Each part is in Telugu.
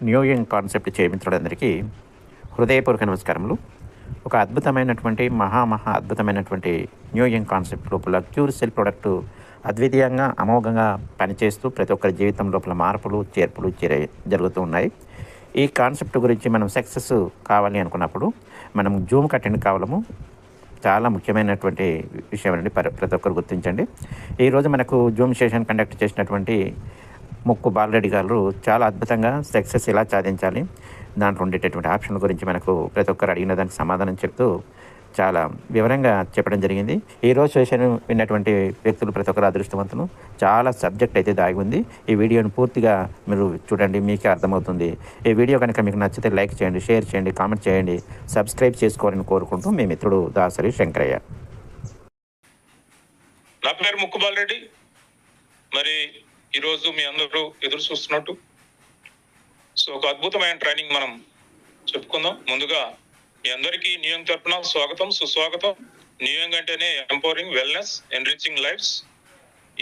న్యూ యంగ్ కాన్సెప్ట్ చేయించడందరికీ హృదయపూర్వక నమస్కారములు. ఒక అద్భుతమైనటువంటి మహా అద్భుతమైనటువంటి న్యూ యంగ్ కాన్సెప్ట్ లోపల క్యూర్ సెల్ ప్రోడక్ట్ అద్వితీయంగా అమోఘంగా పనిచేస్తూ ప్రతి ఒక్కరి జీవితం లోపల మార్పులు చేర్పులు జరుగుతూ ఉన్నాయి. ఈ కాన్సెప్ట్ గురించి మనం సక్సెస్ కావాలి అనుకున్నప్పుడు మనం జూమ్ అటెండ్ కావడము చాలా ముఖ్యమైనటువంటి విషయం అండి. ప్రతి ఒక్కరు గుర్తించండి. ఈరోజు మనకు జూమ్ సెషన్ కండక్ట్ చేసినటువంటి ముక్కు బాలరెడ్డి గారు చాలా అద్భుతంగా సక్సెస్ ఎలా సాధించాలి, దాంట్లో ఉండేటటువంటి ఆప్షన్ల గురించి మనకు ప్రతి ఒక్కరు అడిగిన దానికి సమాధానం చెప్తూ చాలా వివరంగా చెప్పడం జరిగింది. ఈరోజు సెషన్ విన్నటువంటి వ్యక్తులు ప్రతి ఒక్కరు అదృష్టవంతులు. చాలా సబ్జెక్ట్ అయితే దాగి ఉంది. ఈ వీడియోని పూర్తిగా మీరు చూడండి, మీకే అర్థమవుతుంది. ఈ వీడియో కనుక మీకు నచ్చితే లైక్ చేయండి, షేర్ చేయండి, కామెంట్ చేయండి, సబ్స్క్రైబ్ చేసుకోవాలని కోరుకుంటూ మీ మిత్రుడు దాసరి శంకరయ్య. నా పేరు ముక్కు బాలరెడ్డి. మరి ఈరోజు మీ అందరూ ఎదురు చూస్తున్నట్టు ఒక అద్భుతమైన ట్రైనింగ్ మనం చెప్పుకుందాం. ముందుగా మీ అందరికీ న్యూ యంగ్ తరపున స్వాగతం, సుస్వాగతం. న్యూ యంగ్ అంటేనే ఎంపవరింగ్, వెల్నెస్, ఎన్రిచింగ్ లైఫ్స్.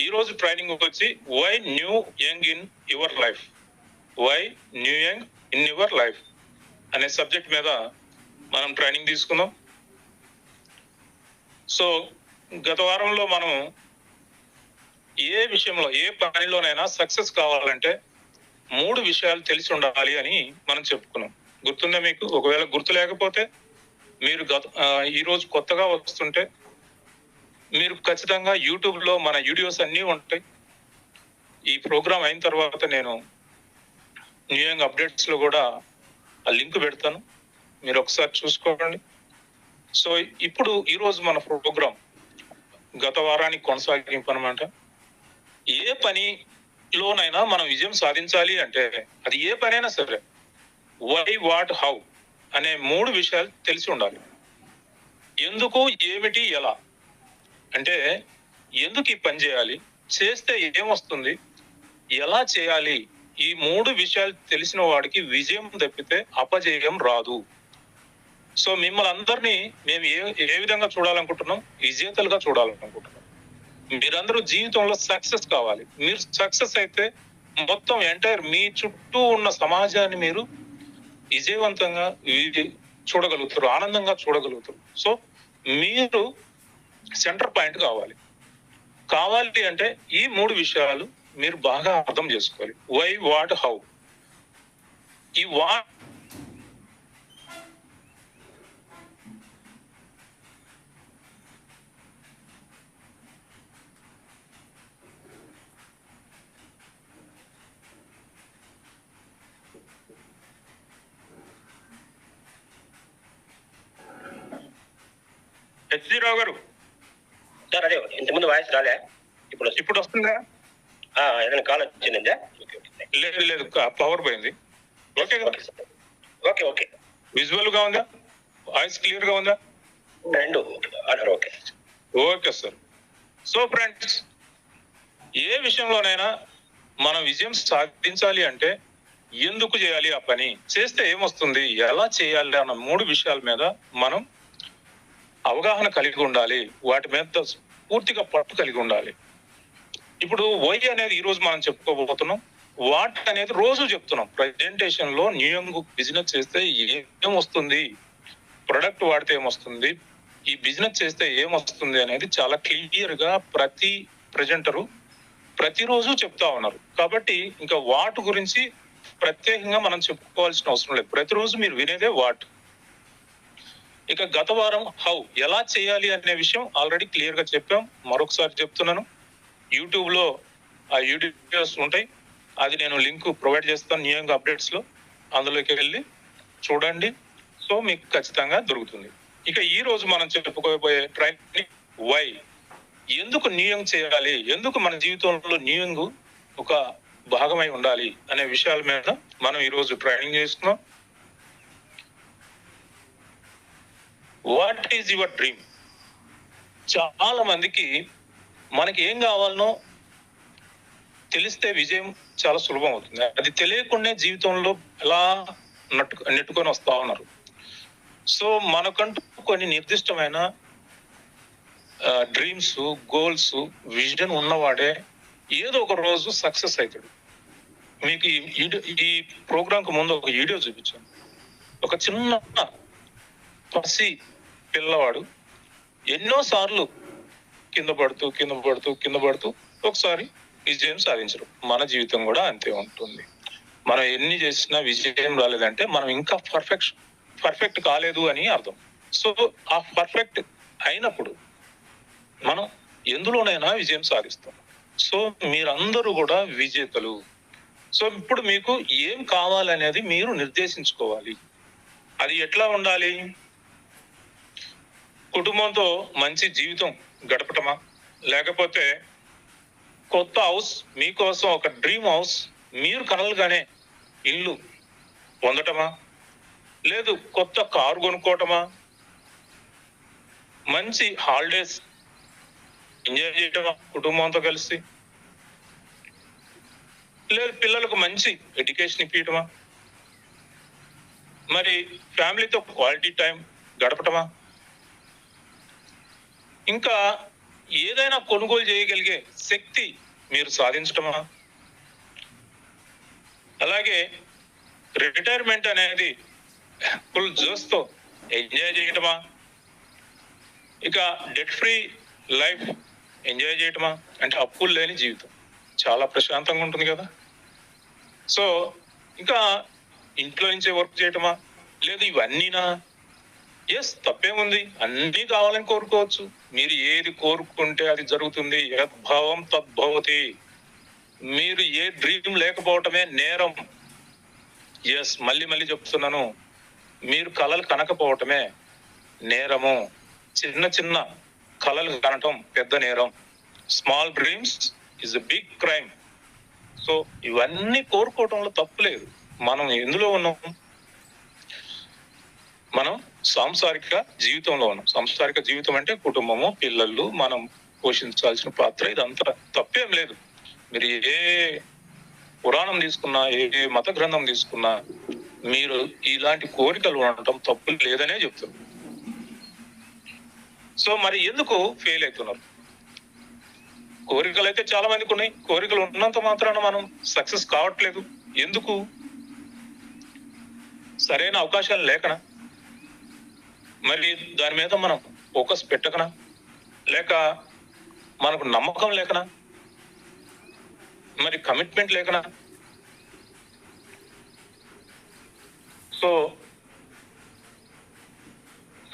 ఈ రోజు ట్రైనింగ్ వచ్చి why new young in your life, why new young in your life అనే సబ్జెక్ట్ మీద మనం ట్రైనింగ్ తీసుకుందాం. గత వారంలో మనం ఏ విషయంలో, ఏ పనిలోనైనా సక్సెస్ కావాలంటే 3 విషయాలు తెలిసి ఉండాలి అని మనం చెప్పుకున్నాం. గుర్తుందా మీకు? ఒకవేళ గుర్తు లేకపోతే మీరు ఈ రోజు కొత్తగా వస్తుంటే మీరు ఖచ్చితంగా యూట్యూబ్లో మన వీడియోస్ అన్నీ ఉంటాయి. ఈ ప్రోగ్రామ్ అయిన తర్వాత నేను న్యూ యంగ్ అప్డేట్స్లో కూడా ఆ లింక్ పెడతాను, మీరు ఒకసారి చూసుకోండి. ఇప్పుడు ఈరోజు మన ప్రోగ్రామ్ గత వారానికి కొనసాగింపు అనమాట. ఏ పనిలోనైనా మనం విజయం సాధించాలి అంటే అది ఏ పనైనా సరే వై, వాట్, హౌ అనే 3 విషయాలు తెలిసి ఉండాలి. ఎందుకు, ఏమిటి, ఎలా. అంటే ఎందుకు ఈ పని చేయాలి, చేస్తే ఏమొస్తుంది, ఎలా చేయాలి, ఈ 3 విషయాలు తెలిసిన వాడికి విజయం తప్పితే అపజయం రాదు. మిమ్మల్ని అందరినీ మేము ఏ విధంగా చూడాలనుకుంటున్నాం? విజేతలుగా చూడాలనుకుంటున్నాం. మీరందరూ జీవితంలో సక్సెస్ కావాలి. మీరు సక్సెస్ అయితే మొత్తం ఎంటైర్ మీ చుట్టూ ఉన్న సమాజాన్ని మీరు విజయవంతంగా చూడగలుగుతారు, ఆనందంగా చూడగలుగుతారు. మీరు సెంటర్ పాయింట్ కావాలి అంటే ఈ 3 విషయాలు మీరు బాగా అర్థం చేసుకోవాలి. Why, what, how. ఈ హెచ్డి రావు గారు, సార్ అదే ఇంతకుముందు వాయిస్ రాలే, ఇప్పుడు వస్తుందా? ఏదైనా కాల్ వచ్చిందా? లేదు, పవర్ పోయింది. ఓకే. విజువల్ గా ఉందా? వాయిస్ క్లియర్ గా ఉందా? రెండు ఓకే సార్. ఫ్రెండ్స్, ఏ విషయంలోనైనా మనం విజయం సాధించాలి అంటే ఎందుకు చేయాలి, ఆ పని చేస్తే ఏమొస్తుంది, ఎలా చేయాలి అన్న 3 విషయాల మీద మనం అవగాహన కలిగి ఉండాలి. వాటి మీద పూర్తిగా పట్టు కలిగి ఉండాలి. ఇప్పుడు వై అనేది ఈ రోజు మనం చెప్పుకోబోతున్నాం. వాట్ అనేది రోజు చెప్తున్నాం. ప్రెజెంటేషన్ లో న్యూ యంగ్ బిజినెస్ చేస్తే ఏమొస్తుంది, ప్రొడక్ట్ వాడితే ఏమొస్తుంది, ఈ బిజినెస్ చేస్తే ఏమొస్తుంది అనేది చాలా క్లియర్ గా ప్రతి ప్రెజెంటరు ప్రతిరోజు చెప్తా ఉన్నారు. కాబట్టి ఇంకా వాట్ గురించి ప్రత్యేకంగా మనం చెప్పుకోవాల్సిన అవసరం లేదు. ప్రతిరోజు మీరు వినేదే వాట్. ఇక గత వారం హౌ, ఎలా చేయాలి అనే విషయం ఆల్రెడీ క్లియర్ గా చెప్పాం. మరొకసారి చెప్తున్నాను, యూట్యూబ్ లో ఆ వీడియోస్ ఉంటాయి, అది నేను లింక్ ప్రొవైడ్ చేస్తాను న్యూ యంగ్ అప్డేట్స్ లో, అందులోకి వెళ్ళి చూడండి. మీకు ఖచ్చితంగా దొరుకుతుంది. ఇక ఈ రోజు మనం చెప్పుకోబోయే ట్రైనింగ్ వై, ఎందుకు న్యూ యంగ్ చేయాలి, ఎందుకు మన జీవితంలో న్యూ యంగ్ ఒక భాగమై ఉండాలి అనే విషయాల మీద మనం ఈ రోజు ట్రైనింగ్ చేస్తున్నాం. What is your dream? చాలా మందికి మనకి ఏం కావాలనో తెలిస్తే విజయం చాలా సులభం అవుతుంది. అది తెలియకుండా జీవితంలో ఎలా నెట్టుకొని వస్తా ఉన్నారు. మనకంటూ కొన్ని నిర్దిష్టమైన డ్రీమ్స్, గోల్స్, విజన్ ఉన్నవాడే ఏదో ఒక రోజు సక్సెస్ అవుతాడు. మీకు ఈ ప్రోగ్రామ్ కు ముందు ఒక వీడియో చూపించాను. ఒక చిన్న పసి పిల్లవాడు ఎన్నో సార్లు కింద పడుతూ ఒకసారి విజయం సాధించరు. మన జీవితం కూడా అంతే ఉంటుంది. మనం ఎన్ని చేసినా విజయం రాలేదంటే మనం ఇంకా పర్ఫెక్ట్ కాలేదు అని అర్థం. సో ఆ పర్ఫెక్ట్ అయినప్పుడు మనం ఎందులోనైనా విజయం సాధిస్తాం. సో మీరందరూ కూడా విజేతలు. సో ఇప్పుడు మీకు ఏం కావాలనేది మీరు నిర్దేశించుకోవాలి. అది ఎట్లా ఉండాలి? కుటుంబంతో మంచి జీవితం గడపటమా, లేకపోతే కొత్త హౌస్ మీకోసం ఒక డ్రీమ్ హౌస్ మీరు కలలుగానే ఇల్లు పొందటమా, లేదు కొత్త కారు కొనుక్కోవటమా, మంచి హాలిడేస్ ఎంజాయ్ చేయటమా కుటుంబంతో కలిసి, లేదు పిల్లలకు మంచి ఎడ్యుకేషన్ ఇప్పించటమా, మరి ఫ్యామిలీతో క్వాలిటీ టైం గడపటమా, ఇంకా ఏదైనా కొనుగోలు చేయగలిగే శక్తి మీరు సాధించటమా, అలాగే రిటైర్మెంట్ అనేది ఫుల్ జోస్తో ఎంజాయ్ చేయటమా, ఇక డెట్ ఫ్రీ లైఫ్ ఎంజాయ్ చేయటమా, అంటే అప్పులు లేని జీవితం చాలా ప్రశాంతంగా ఉంటుంది కదా. సో ఇంకా ఇంట్లో నుంచే వర్క్ చేయటమా, లేదు ఇవన్నీనా? ఎస్, తప్పేముంది, అన్నీ కావాలని కోరుకోవచ్చు. మీరు ఏది కోరుకుంటే అది జరుగుతుంది. యద్భావం తద్భవతి. మీరు ఏ డ్రీమ్ లేకపోవటమే నేరం. ఎస్, మళ్ళీ చెప్తున్నాను, మీరు కలలు కనకపోవటమే నేరము. చిన్న కలలు కనటం పెద్ద నేరం. Small dreams is a big crime. So ఇవన్నీ కోరుకోవటంలో తప్పు లేదు. మనం ఎందులో ఉన్నాం? మనం సాంసారిక జీవితంలో ఉన్నాం. సాంసారిక జీవితం అంటే కుటుంబము, పిల్లలు, మనం పోషించాల్సిన పాత్ర. ఇదంతా తప్పేం లేదు. మీరు ఏ పురాణం తీసుకున్నా, ఏ మత గ్రంథం తీసుకున్నా, మీరు ఇలాంటి కోరికలు ఉండటం తప్పు లేదనే చెప్తారు. సో మరి ఎందుకు ఫెయిల్ అవుతున్నారు? కోరికలు అయితే చాలా మందికి ఉన్నాయి. కోరికలు ఉన్నంత మాత్రాన మనం సక్సెస్ కావట్లేదు. ఎందుకు? సరైన అవకాశాలు లేకనా? మరి దాని మీద మనం ఫోకస్ పెట్టకనా, లేక మనకు నమ్మకం లేకనా, మరి కమిట్మెంట్ లేకనా? సో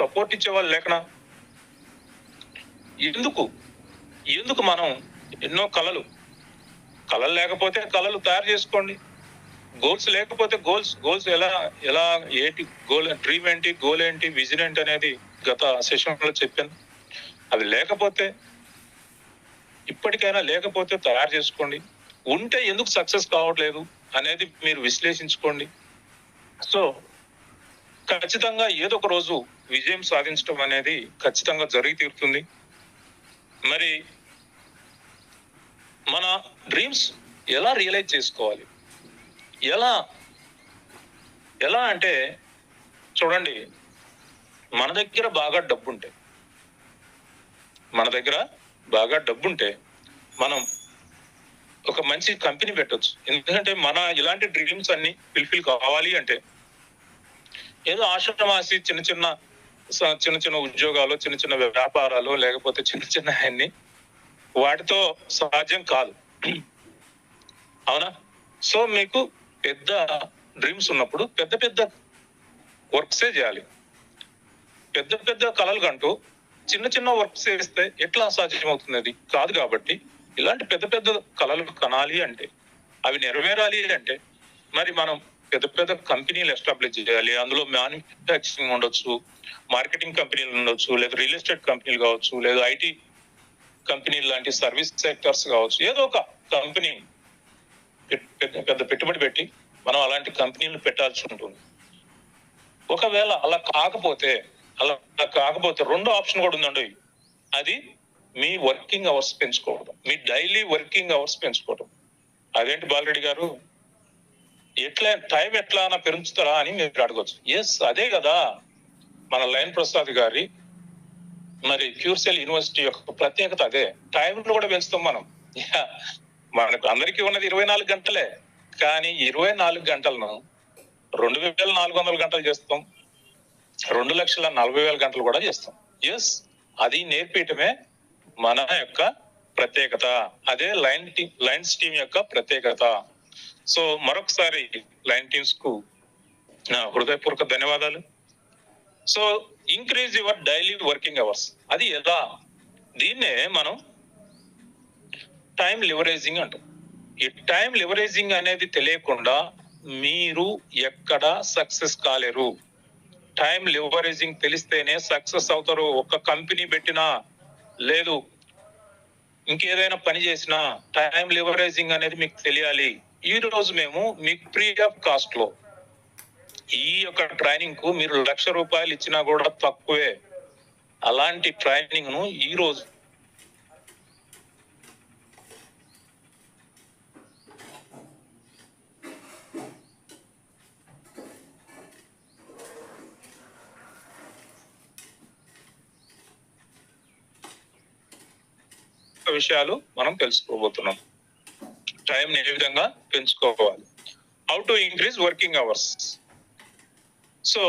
సపోర్ట్ ఇచ్చేవాళ్ళు లేకనా? ఎందుకు మనం ఎన్నో కళలు లేకపోతే కళలు తయారు చేసుకోండి. గోల్స్ లేకపోతే గోల్స్ ఎలా ఏంటి గోల్, డ్రీమ్ ఏంటి, గోల్ ఏంటి, విజన్ ఏంటి అనేది గత సెషన్ లో చెప్పాను. అది లేకపోతే, ఇప్పటికైనా లేకపోతే తయారు చేసుకోండి. ఉంటే ఎందుకు సక్సెస్ కావట్లేదు అనేది మీరు విశ్లేషించుకోండి. సో ఖచ్చితంగా ఏదో ఒక రోజు విజయం సాధించడం అనేది ఖచ్చితంగా జరిగి తీరుతుంది. మరి మన డ్రీమ్స్ ఎలా రియలైజ్ చేసుకోవాలి? ఎలా అంటే చూడండి, మన దగ్గర బాగా డబ్బుంటే మనం ఒక మంచి కంపెనీ పెట్టొచ్చు. ఎందుకంటే మన ఇలాంటి డ్రీమ్స్ అన్ని ఫుల్ఫిల్ కావాలి అంటే ఏదో ఆశ్రమాసి చిన్న ఉద్యోగాలు, చిన్న వ్యాపారాలు, లేకపోతే చిన్న అన్ని వాటితో సాధ్యం కాదు. అవునా? సో మీకు పెద్ద డ్రీమ్స్ ఉన్నప్పుడు పెద్ద వర్క్సే చేయాలి. పెద్ద కళలు కంటూ చిన్న వర్క్స్ చేస్తే ఎట్లా అసాధ్యం అవుతుంది? అది కాదు. కాబట్టి ఇలాంటి పెద్ద కళలు కనాలి అంటే, అవి నెరవేరాలి అంటే మరి మనం పెద్ద కంపెనీలు ఎస్టాబ్లిష్ చేయాలి. అందులో మ్యానుఫ్యాక్చరింగ్ ఉండొచ్చు, మార్కెటింగ్ కంపెనీలు ఉండొచ్చు, లేదా రియల్ ఎస్టేట్ కంపెనీలు కావచ్చు, లేదా ఐటీ కంపెనీలు లాంటి సర్వీస్ సెక్టర్స్ కావచ్చు. ఏదో ఒక కంపెనీ పెద్ద పెట్టుబడి పెట్టి మనం అలాంటి కంపెనీలు పెట్టాల్సి ఉంటుంది. ఒకవేళ అలా కాకపోతే రెండో ఆప్షన్ కూడా ఉందండి. అది మీ వర్కింగ్ అవర్స్ పెంచుకోవడం, మీ డైలీ వర్కింగ్ అవర్స్ పెంచుకోవడం. అదేంటి బాలరెడ్డి గారు, టైం ఎట్లా పెంచుతారా అని మీరు అడగచ్చు. ఎస్, అదే కదా మన లయన్ ప్రసాద్ గారి మరి క్యూర్సెల్ యూనివర్సిటీ యొక్క ప్రత్యేకత. అదే టైం కూడా పెంచుతాం మనం. మనకు అందరికీ ఉన్నది 24 గంటలే, కానీ 24 గంటలను 2400 గంటలు చేస్తాం, 2,40,000 గంటలు కూడా చేస్తాం. ఎస్, అది నేర్పించటమే మన యొక్క ప్రత్యేకత. అదే లైన్స్ టీమ్ యొక్క ప్రత్యేకత. సో మరొకసారి లైన్ టీమ్స్ కు నా హృదయపూర్వక ధన్యవాదాలు. So increase your daily working hours. అది ఎలా? దీన్నే మనం టైం లివరేజింగ్ అంటాం. ఈ టైం లివరేజింగ్ అనేది తెలియకుండా మీరు ఎక్కడ సక్సెస్ కాలేరు. టైం లివరేజింగ్ తెలిస్తేనే సక్సెస్ అవుతారు. ఒక కంపెనీ పెట్టినా లేదు ఇంకేదైనా పని చేసినా టైం లివరేజింగ్ అనేది మీకు తెలియాలి. ఈ రోజు మేము మీకు ఫ్రీ ఆఫ్ కాస్ట్ లో ఈ యొక్క ట్రైనింగ్ కు మీరు ₹1,00,000 ఇచ్చినా కూడా తక్కువే. అలాంటి ట్రైనింగ్ ను ఈ రోజు విషయాలు మనం తెలుసుకోబోతున్నాం. టైం ఏ విధంగా పెంచుకోవాలి, how to increase working hours. So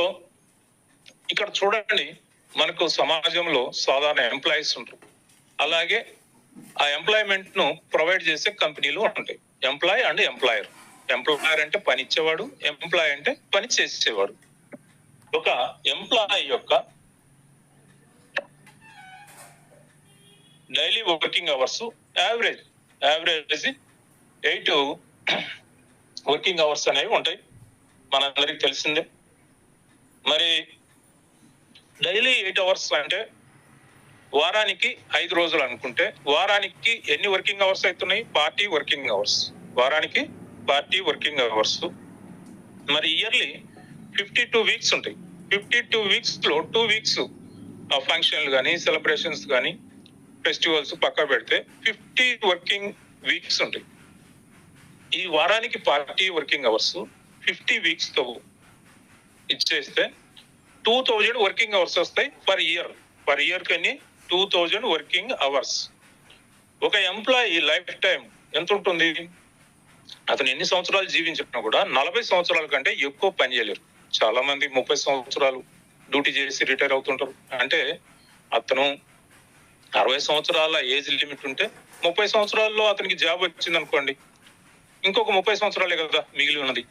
ఇక్కడ చూడండి, మనకు సమాజంలో సాధారణ ఎంప్లాయీస్ ఉంటారు, అలాగే ఆ ఎంప్లాయ్మెంట్ ను ప్రొవైడ్ చేసే కంపెనీలు ఉంటాయి. Employee and employer. ఎంప్లాయర్ అంటే పని ఇచ్చేవాడు, ఎంప్లాయ్ అంటే పని చేసేవాడు. ఒక ఎంప్లాయ్ యొక్క daily working hours average 8 working hours అనేవి ఉంటాయి, మనందరికి తెలిసిందే. మరి డైలీ 8 అవర్స్ అంటే వారానికి 5 రోజులు అనుకుంటే వారానికి ఎన్ని వర్కింగ్ అవర్స్ అవుతున్నాయి? 40 వర్కింగ్ అవర్స్. వారానికి 40 వర్కింగ్ అవర్స్. మరి ఇయర్లీ 52 వీక్స్ ఉంటాయి. 52 వీక్స్ లో 2 వీక్స్ ఫంక్షన్లు కానీ సెలబ్రేషన్స్ కానీ ఫెస్టివల్స్ పక్క పెడితే 50 వర్కింగ్ వీక్స్ ఉంటాయి. ఈ వారానికి 40 వర్కింగ్ అవర్స్ 50 వీక్స్ తో ఇచ్చేస్తే 2000 వర్కింగ్ అవర్స్ వస్తాయి పర్ ఇయర్ కని 2000 వర్కింగ్ అవర్స్. ఒక ఎంప్లాయీ లైఫ్ టైం ఎంత ఉంటుంది? అతను ఎన్ని సంవత్సరాలు జీవించినా కూడా 40 సంవత్సరాల కంటే ఎక్కువ పని చేయలేరు. చాలా మంది 30 సంవత్సరాలు డ్యూటీ చేసి రిటైర్ అవుతుంటారు. అంటే అతను 60 సంవత్సరాల ఏజ్ లిమిట్ ఉంటే 30 సంవత్సరాల్లో అతనికి జాబ్ వచ్చింది అనుకోండి, ఇంకొక 30 సంవత్సరాలే కదా మిగిలి ఉన్నది.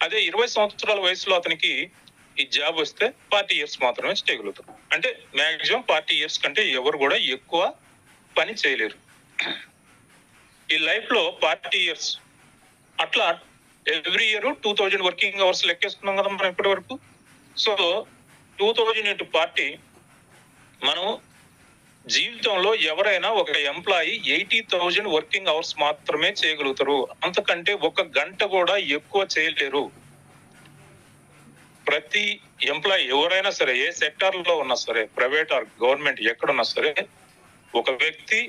అదే 20 సంవత్సరాల వయసులో అతనికి ఈ జాబ్ వస్తే 40 ఇయర్స్ మాత్రమే చేయగలుగుతారు. అంటే మాక్సిమం 40 ఇయర్స్ కంటే ఎవరు కూడా ఎక్కువ పని చేయలేరు. ఈ లైఫ్ లో 40 ఇయర్స్ అట్లా ఎవ్రీ ఇయర్ 2000 వర్కింగ్ అవర్స్ లెక్కేసుకున్నాం కదా మనం ఇప్పటి వరకు. సో 2000 into 40 మనం జీవితంలో ఎవరైనా ఒక ఎంప్లాయీ 80,000 వర్కింగ్ అవర్స్ మాత్రమే చేయగలుగుతారు. అంతకంటే ఒక గంట కూడా ఎక్కువ చేయలేరు. ప్రతి ఎంప్లాయీ ఎవరైనా సరే, ఏ సెక్టార్ లో ఉన్నా సరే, ప్రైవేట్ ఆర్ గవర్నమెంట్ ఎక్కడున్నా సరే, ఒక వ్యక్తి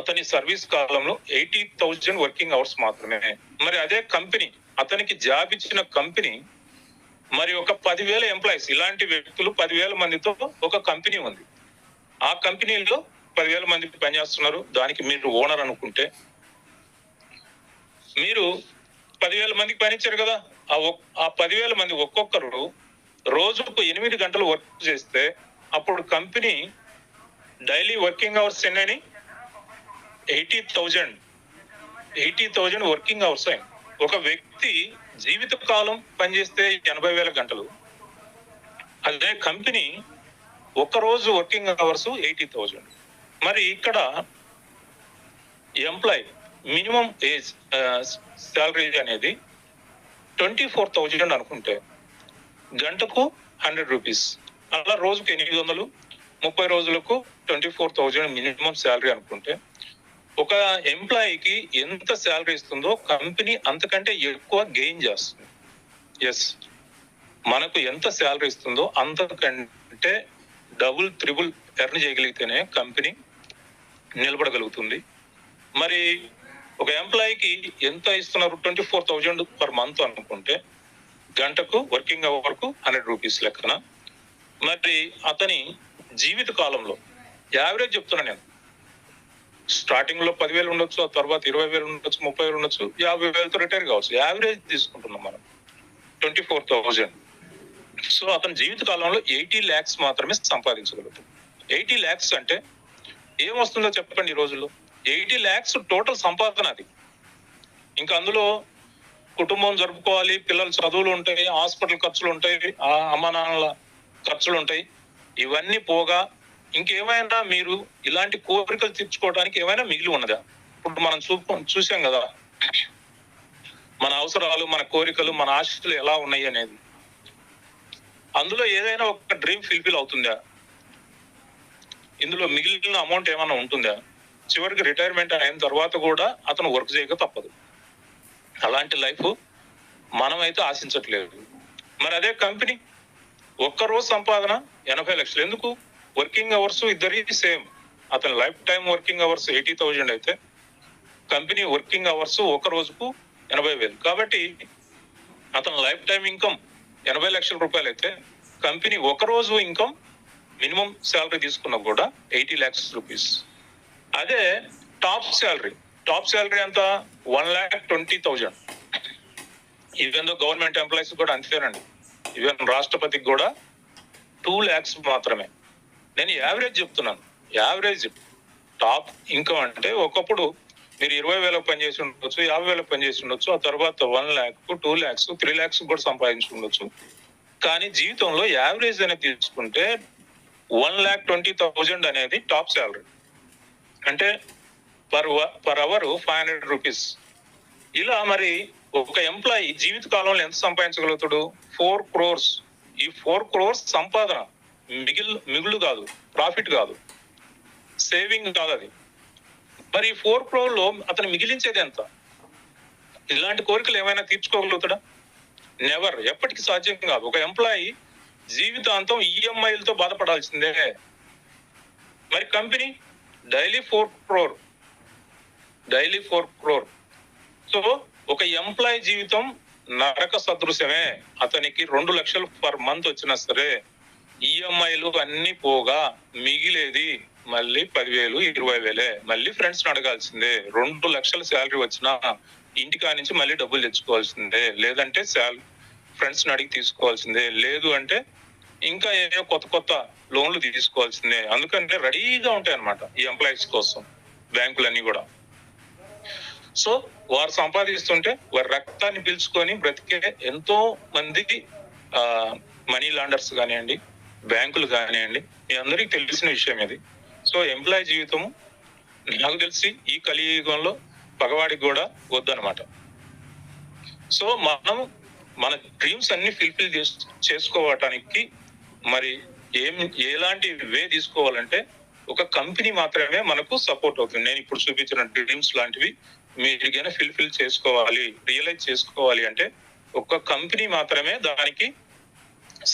అతని సర్వీస్ కాలంలో 80,000 వర్కింగ్ అవర్స్ మాత్రమే. మరి అదే కంపెనీ, అతనికి జాబ్ ఇచ్చిన కంపెనీ మరి ఒక 10,000 ఎంప్లాయీస్, ఇలాంటి వ్యక్తులు 10,000 మందితో ఒక కంపెనీ ఉంది. ఆ కంపెనీలో 10,000 మంది పనిచేస్తున్నారు. దానికి మీరు ఓనర్ అనుకుంటే మీరు 10,000 మందికి పనిచ్చారు కదా. ఆ 10,000 మంది ఒక్కొక్కరు రోజుకు 8 గంటలు వర్క్ చేస్తే అప్పుడు కంపెనీ డైలీ వర్కింగ్ అవర్స్ ఎన్నని 80,000 వర్కింగ్ అవర్స్ అయింది. ఒక వ్యక్తి జీవిత కాలం పనిచేస్తే 80,000 గంటలు. అదే కంపెనీ ఒక రోజు వర్కింగ్ అవర్స్ 80,000. మరి ఇక్కడ ఎంప్లాయ్ మినిమం ఏజ్ శాలరీ అనేది 24,000 అనుకుంటే గంటకు 100 రూపీస్, అలా రోజుకు 800, 30 రోజులకు 24,000 మినిమం శాలరీ అనుకుంటే ఒక ఎంప్లాయీకి ఎంత శాలరీ ఇస్తుందో కంపెనీ అంతకంటే ఎక్కువ గెయిన్ చేస్తుంది. ఎస్, మనకు ఎంత శాలరీ ఇస్తుందో అంతకంటే డబుల్ త్రిబుల్ ఎర్న్ చేయగలిగితేనే కంపెనీ నిలబడగలుగుతుంది. మరి ఒక ఎంప్లాయీకి ఎంత ఇస్తున్నారు? 24,000 పర్ మంత్ అనుకుంటే గంటకు వర్కింగ్ అవర్ కు 100 రూపీస్ లెక్కన. మరి అతని జీవిత కాలంలో యావరేజ్ చెప్తున్నా నేను, స్టార్టింగ్ లో 10,000 ఉండొచ్చు, ఆ తర్వాత 20,000 ఉండొచ్చు, 30,000 ఉండొచ్చు, 50,000తో రిటైర్ కావచ్చు. యావరేజ్ తీసుకుంటున్నాం మనం 24,000. సో అతని జీవిత కాలంలో 80 lakhs మాత్రమే సంపాదించగలుగుతాడు. 80 lakhs అంటే ఏమొస్తుందో చెప్పండి ఈ రోజుల్లో. 80 lakhs టోటల్ సంపాదన అది. ఇంకా అందులో కుటుంబం జరుపుకోవాలి, పిల్లల చదువులు ఉంటాయి, హాస్పిటల్ ఖర్చులు ఉంటాయి, అమ్మ నాన్నల ఖర్చులు ఉంటాయి. ఇవన్నీ పోగా ఇంకేమైనా మీరు ఇలాంటి కోరికలు తీర్చుకోవడానికి ఏమైనా మిగిలి ఉన్నదా? ఇప్పుడు మనం చూసాం కదా మన అవసరాలు, మన కోరికలు, మన ఆశలు ఎలా ఉన్నాయి అనేది. అందులో ఏదైనా ఒక డ్రీమ్ ఫుల్ఫిల్ అవుతుందా? ఇందులో మిగిలిన అమౌంట్ ఏమైనా ఉంటుందా? చివరికి రిటైర్మెంట్ అయిన తర్వాత కూడా అతను వర్క్ చేయక తప్పదు. అలాంటి లైఫ్ మనమైతే ఆశించట్లేదు. మరి అదే కంపెనీ ఒక్కరోజు సంపాదన 80 లక్షలు. ఎందుకు? వర్కింగ్ అవర్స్ ఇద్దరి సేమ్. అతని లైఫ్ టైం వర్కింగ్ అవర్స్ 80,000 అయితే కంపెనీ వర్కింగ్ అవర్స్ ఒక రోజుకు 80,000. కాబట్టి అతని లైఫ్ టైం ఇన్కమ్ 80 లక్షల రూపాయలు అయితే కంపెనీ ఒక రోజు ఇన్కమ్ మినిమం శాలరీ తీసుకున్నా కూడా 80 lakhs రూపీస్. అదే టాప్ శాలరీ ఎంత? 1,20,000. ఈవెన్ గవర్నమెంట్ ఎంప్లాయీస్ కూడా అంతేనండి. ఈవెన్ రాష్ట్రపతికి కూడా 2 lakhs మాత్రమే. నేను యావరేజ్ చెప్తున్నాను. యావరేజ్ టాప్ ఇన్కమ్ అంటే ఒకప్పుడు మీరు 20,000 పనిచేసి ఉండొచ్చు, 50,000 పనిచేసి ఉండొచ్చు, ఆ తర్వాత 1 lakh, 2 lakhs, 3 lakhs కూడా సంపాదించి ఉండొచ్చు. కానీ జీవితంలో యావరేజ్ అనేది తీసుకుంటే 1,20,000 అనేది టాప్ శాలరీ. అంటే పర్ అవర్ 500 రూపీస్. ఇలా మరి ఒక ఎంప్లాయీ జీవిత కాలంలో ఎంత సంపాదించగలుగుతాడు? 4 crores. ఈ 4 crores సంపాదన మిగులు కాదు, ప్రాఫిట్ కాదు, సేవింగ్ కాదు అది. మరి 4 crore లో అతను మిగిలించేది ఎంత? ఇలాంటి కోరికలు ఏమైనా తీర్చుకోగలుగుతాడా? నెవర్. ఎప్పటికీ సాధ్యం కాదు. ఒక ఎంప్లాయీ జీవితాంతం ఈఎంఐలతో బాధపడాల్సిందే. మరి కంపెనీ డైలీ 4 crore. సో ఒక ఎంప్లాయీ జీవితం నరక సదృశ్యమే. అతనికి 2 లక్షలు పర్ మంత్ వచ్చినా సరే ఈఎంఐలు అన్ని పోగా మిగిలేది మళ్ళీ 10,000, 20,000. మళ్ళీ ఫ్రెండ్స్ అడగాల్సిందే. 2 లక్షల శాలరీ వచ్చినా ఇంటికా నుంచి మళ్ళీ డబ్బులు తెచ్చుకోవాల్సిందే, లేదంటే ఫ్రెండ్స్ అడిగి తీసుకోవాల్సిందే, లేదు అంటే ఇంకా ఏదో కొత్త లోన్లు తీసుకోవాల్సిందే. అందుకంటే రెడీగా ఉంటాయి అన్నమాట ఈ ఎంప్లాయీస్ కోసం బ్యాంకులన్నీ కూడా. సో వారు సంపాదిస్తుంటే వారి రక్తాన్ని పీల్చుకొని బ్రతికే ఎంతో మందికి మనీ లాండర్స్ కానివ్వండి, బ్యాంకులు కానివ్వండి, మీ అందరికీ తెలిసిన విషయం ఇది. సో ఎంప్లాయీ జీవితము నాకు తెలిసి ఈ కలియుగంలో పగవాడికి కూడా వద్దనమాట. సో మనం మన డ్రీమ్స్ అన్ని ఫుల్ఫిల్ చేసుకోవటానికి మరి ఎలాంటి వే తీసుకోవాలంటే ఒక కంపెనీ మాత్రమే మనకు సపోర్ట్ అవుతుంది. నేను ఇప్పుడు చూపించిన డ్రీమ్స్ లాంటివి మీరు కనుక ఫుల్ఫిల్ చేసుకోవాలి, రియలైజ్ చేసుకోవాలి అంటే ఒక కంపెనీ మాత్రమే దానికి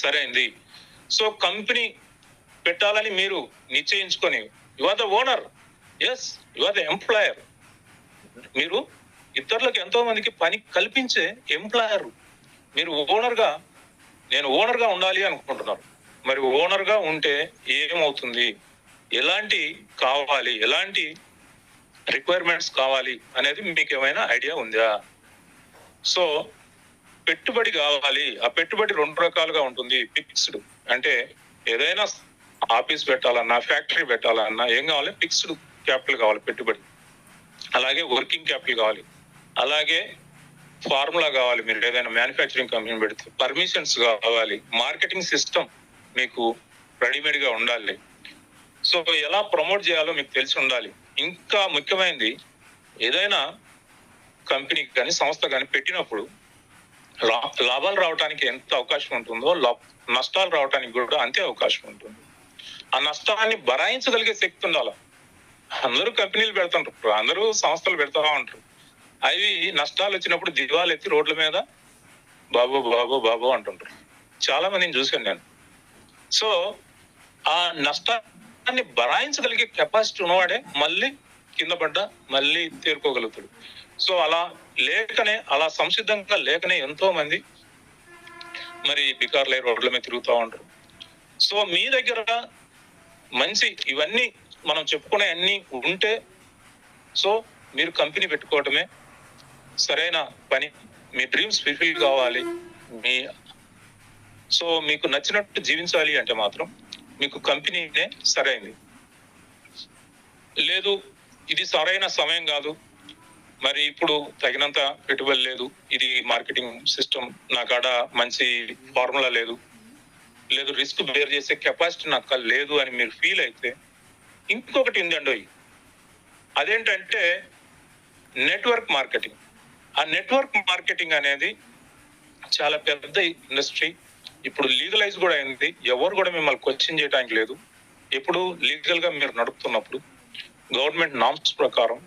సరైంది. సో కంపెనీ పెట్టాలని మీరు నిశ్చయించుకొని you are the owner, yes you are the employer. మీరు ఇతరులకు ఎంతో మందికి పని కల్పించే ఎంప్లాయర్. మీరు నేను ఓనర్ గా ఉండాలి అనుకుంటున్నారు. మరి ఓనర్ గా ఉంటే ఏమవుతుంది, ఎలాంటి కావాలి, ఎలాంటి రిక్వైర్మెంట్స్ కావాలి అనేది మీకు ఏమైనా ఐడియా ఉందా? సో పెట్టుబడి కావాలి. ఆ పెట్టుబడి 2 రకాలుగా ఉంటుంది. ఫిక్స్డ్ అంటే ఏదైనా ఆఫీస్ పెట్టాలన్నా, ఫ్యాక్టరీ పెట్టాలన్నా ఏం కావాలి? ఫిక్స్డ్ క్యాపిటల్ కావాలి పెట్టుబడి. అలాగే వర్కింగ్ క్యాపిటల్ కావాలి, అలాగే ఫార్ములా కావాలి. మీరు ఏదైనా మ్యానుఫ్యాక్చరింగ్ కంపెనీ పెడితే పర్మిషన్స్ కావాలి, మార్కెటింగ్ సిస్టమ్ మీకు రెడీమేడ్ గా ఉండాలి. సో ఎలా ప్రమోట్ చేయాలో మీకు తెలిసి ఉండాలి. ఇంకా ముఖ్యమైనది, ఏదైనా కంపెనీ కానీ సంస్థ కానీ పెట్టినప్పుడు లాభాలు రావడానికి ఎంత అవకాశం ఉంటుందో నష్టాలు రావడానికి కూడా అంతే అవకాశం ఉంటుంది. ఆ నష్టాన్ని భరాయించగలిగే శక్తి ఉండాలి. అందరూ కంపెనీలు పెడుతుంటారు, అందరూ సంస్థలు పెడతా ఉంటారు. అవి నష్టాలు వచ్చినప్పుడు దివాలు ఎత్తి రోడ్ల మీద బాబు బాబు బాబు అంటుంటారు. చాలా మందిని చూశాను నేను. సో ఆ నష్టాన్ని భరాయించగలిగే కెపాసిటీ ఉన్నవాడే మళ్ళీ కింద పడ్డా మళ్ళీ తేరుకోగలుగుతాడు. సో అలా సంసిద్ధంగా లేకనే ఎంతో మంది మరి బికార్లై రోడ్ల మీద తిరుగుతూ ఉంటారు. సో మీ దగ్గర మంచి ఇవన్నీ మనం చెప్పుకునే అన్ని ఉంటే సో మీరు కంపెనీ పెట్టుకోవటమే సరైన పని. మీ డ్రీమ్స్ ఫుల్ఫిల్ కావాలి, మీ సో మీకు నచ్చినట్టు జీవించాలి అంటే మాత్రం మీకు కంపెనీనే సరైనది. లేదు ఇది సరైన సమయం కాదు, మరి ఇప్పుడు తగినంత పెట్టుబడి లేదు, ఇది మార్కెటింగ్ సిస్టమ్ నా కాడ మంచి ఫార్ములా లేదు, లేదు రిస్క్ బేర్ చేసే కెపాసిటీ నాకు లేదు అని మీరు ఫీల్ అయితే ఇంకొకటి ఉందండి. అదేంటంటే నెట్వర్క్ మార్కెటింగ్. ఆ నెట్వర్క్ మార్కెటింగ్ అనేది చాలా పెద్ద ఇండస్ట్రీ. ఇప్పుడు లీగలైజ్ కూడా అయింది. ఎవరు కూడా మిమ్మల్ని క్వశ్చన్ చేయడానికి లేదు. ఎప్పుడు లీగల్ గా మీరు నడుపుతున్నప్పుడు, గవర్నమెంట్ నామ్స్ ప్రకారం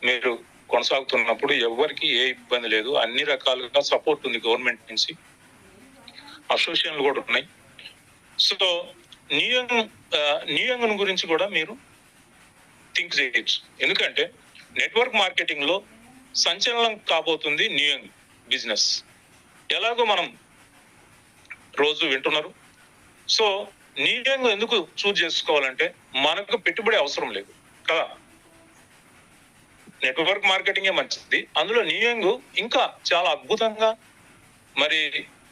మీరు కొనసాగుతున్నప్పుడు ఎవరికి ఏ ఇబ్బంది లేదు. అన్ని రకాలుగా సపోర్ట్ ఉంది గవర్నమెంట్ నుంచి. అసోసియేషన్లు కూడా ఉన్నాయి. సో న్యూయంగ్ గురించి కూడా మీరు థింక్ చేయొచ్చు. ఎందుకంటే నెట్వర్క్ మార్కెటింగ్ లో సంచలనం కాబోతుంది న్యూయంగ్ బిజినెస్. ఎలాగో మనం రోజు వింటున్నారు. సో న్యూయంగ్ ఎందుకు చూజ్ చేసుకోవాలంటే మనకు పెట్టుబడి అవసరం లేదు కదా. నెట్వర్క్ మార్కెటింగే మంచిది. అందులో న్యూయంగ్ ఇంకా చాలా అద్భుతంగా, మరి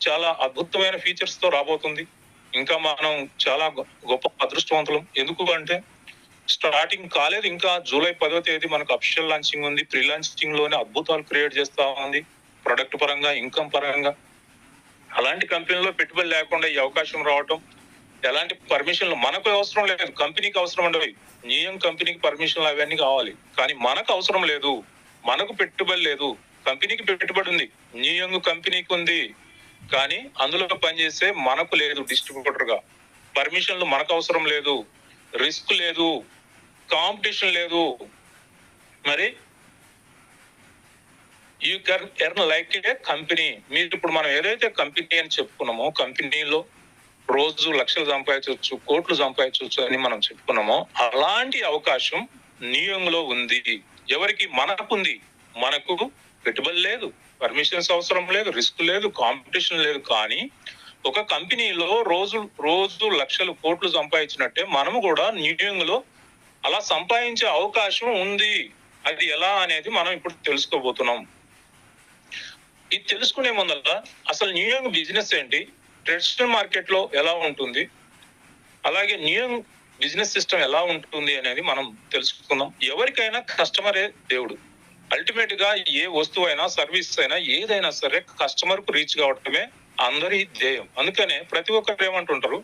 చాలా అద్భుతమైన ఫీచర్స్ తో రాబోతుంది. ఇంకా మనం చాలా గొప్ప అదృష్టవంతులం. ఎందుకు అంటే స్టార్టింగ్ కాలేదు, ఇంకా జూలై 10వ తేదీ మనకు అఫీషియల్ లాంచింగ్ ఉంది. ప్రీ లాంచింగ్ లోనే అద్భుతాలు క్రియేట్ చేస్తా ఉంది, ప్రొడక్ట్ పరంగా, ఇన్కమ్ పరంగా. అలాంటి కంపెనీలో పెట్టుబడి లేకుండా ఈ అవకాశం రావటం, ఎలాంటి పర్మిషన్లు మనకు అవసరం లేదు, కంపెనీకి అవసరం ఉండవు. న్యూయంగ్ కంపెనీకి పర్మిషన్లు అవన్నీ కావాలి, కానీ మనకు అవసరం లేదు. మనకు పెట్టుబడి లేదు, కంపెనీకి పెట్టుబడి ఉంది. న్యూయంగ్ కంపెనీకి ఉంది, కానీ అందులో పనిచేసే మనకు లేదు. డిస్ట్రిబ్యూటర్ గా పర్మిషన్లు మనకు అవసరం లేదు, రిస్క్ లేదు, కాంపిటీషన్ లేదు. మరి you can earn like A company. మీరు ఇప్పుడు మనం ఏదైతే కంపెనీ అని చెప్పుకున్నామో, కంపెనీలో రోజు లక్షలు సంపాదించవచ్చు, కోట్లు సంపాదించవచ్చు అని మనం చెప్పుకున్నామో, అలాంటి అవకాశం న్యూయంగ్ లో ఉంది. ఎవరికి? మనకుంది. మనకు పెట్టుబడి లేదు, పర్మిషన్స్ అవసరం లేదు, రిస్క్ లేదు, కాంపిటీషన్ లేదు. కానీ ఒక కంపెనీలో రోజు లక్షలు కోట్లు సంపాదించినట్టే మనము కూడా న్యూయంగ్ లో అలా సంపాదించే అవకాశం ఉంది. అది ఎలా అనేది మనం ఇప్పుడు తెలుసుకోబోతున్నాం. ఇది తెలుసుకునే ముందర అసలు న్యూయంగ్ బిజినెస్ ఏంటి, ట్రెడిషనల్ మార్కెట్ లో ఎలా ఉంటుంది, అలాగే న్యూయంగ్ బిజినెస్ సిస్టమ్ ఎలా ఉంటుంది అనేది మనం తెలుసుకుందాం. ఎవరికైనా కస్టమరే దేవుడు. అల్టిమేట్ గా ఏ వస్తువు అయినా, సర్వీస్ అయినా, ఏదైనా సరే కస్టమర్ కు రీచ్ కావటమే అందరి ధ్యేయం. అందుకనే ప్రతి ఒక్కరు ఏమంటుంటారు,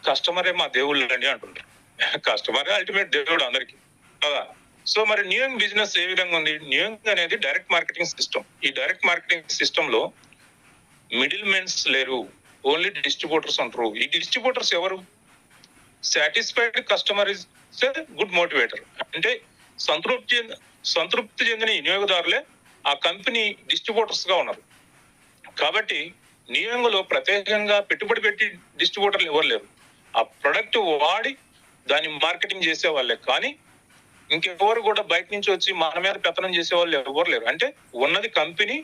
కస్టమరే మా దేవుళ్ళు అండి అంటుంటారు. కస్టమరే అల్టిమేట్ దేవుడు అందరికి కదా. సో మరి న్యూయంగ్ బిజినెస్ ఏ విధంగా ఉంది? న్యూయంగ్ అనేది డైరెక్ట్ మార్కెటింగ్ సిస్టమ్. ఈ డైరెక్ట్ మార్కెటింగ్ సిస్టమ్ లో మిడిల్ మెన్స్ లేరు, ఓన్లీ డిస్ట్రిబ్యూటర్స్ ఉంటారు. ఈ డిస్ట్రిబ్యూటర్స్ ఎవరు? Satisfied customer is good motivator. అంటే సంతృప్తి చెందిన వినియోగదారులే ఆ కంపెనీ డిస్ట్రిబ్యూటర్స్ గా ఉన్నారు. కాబట్టి న్యూయంగ్ లో ప్రత్యేకంగా పెట్టుబడి పెట్టి డిస్ట్రిబ్యూటర్లు ఎవరు లేరు. ఆ ప్రొడక్ట్ వాడి దాన్ని మార్కెటింగ్ చేసే వాళ్ళే. కానీ ఇంకెవరు కూడా బయట నుంచి వచ్చి మన మీద పెత్తనం చేసే వాళ్ళు ఎవరు లేరు. అంటే ఉన్నది కంపెనీ,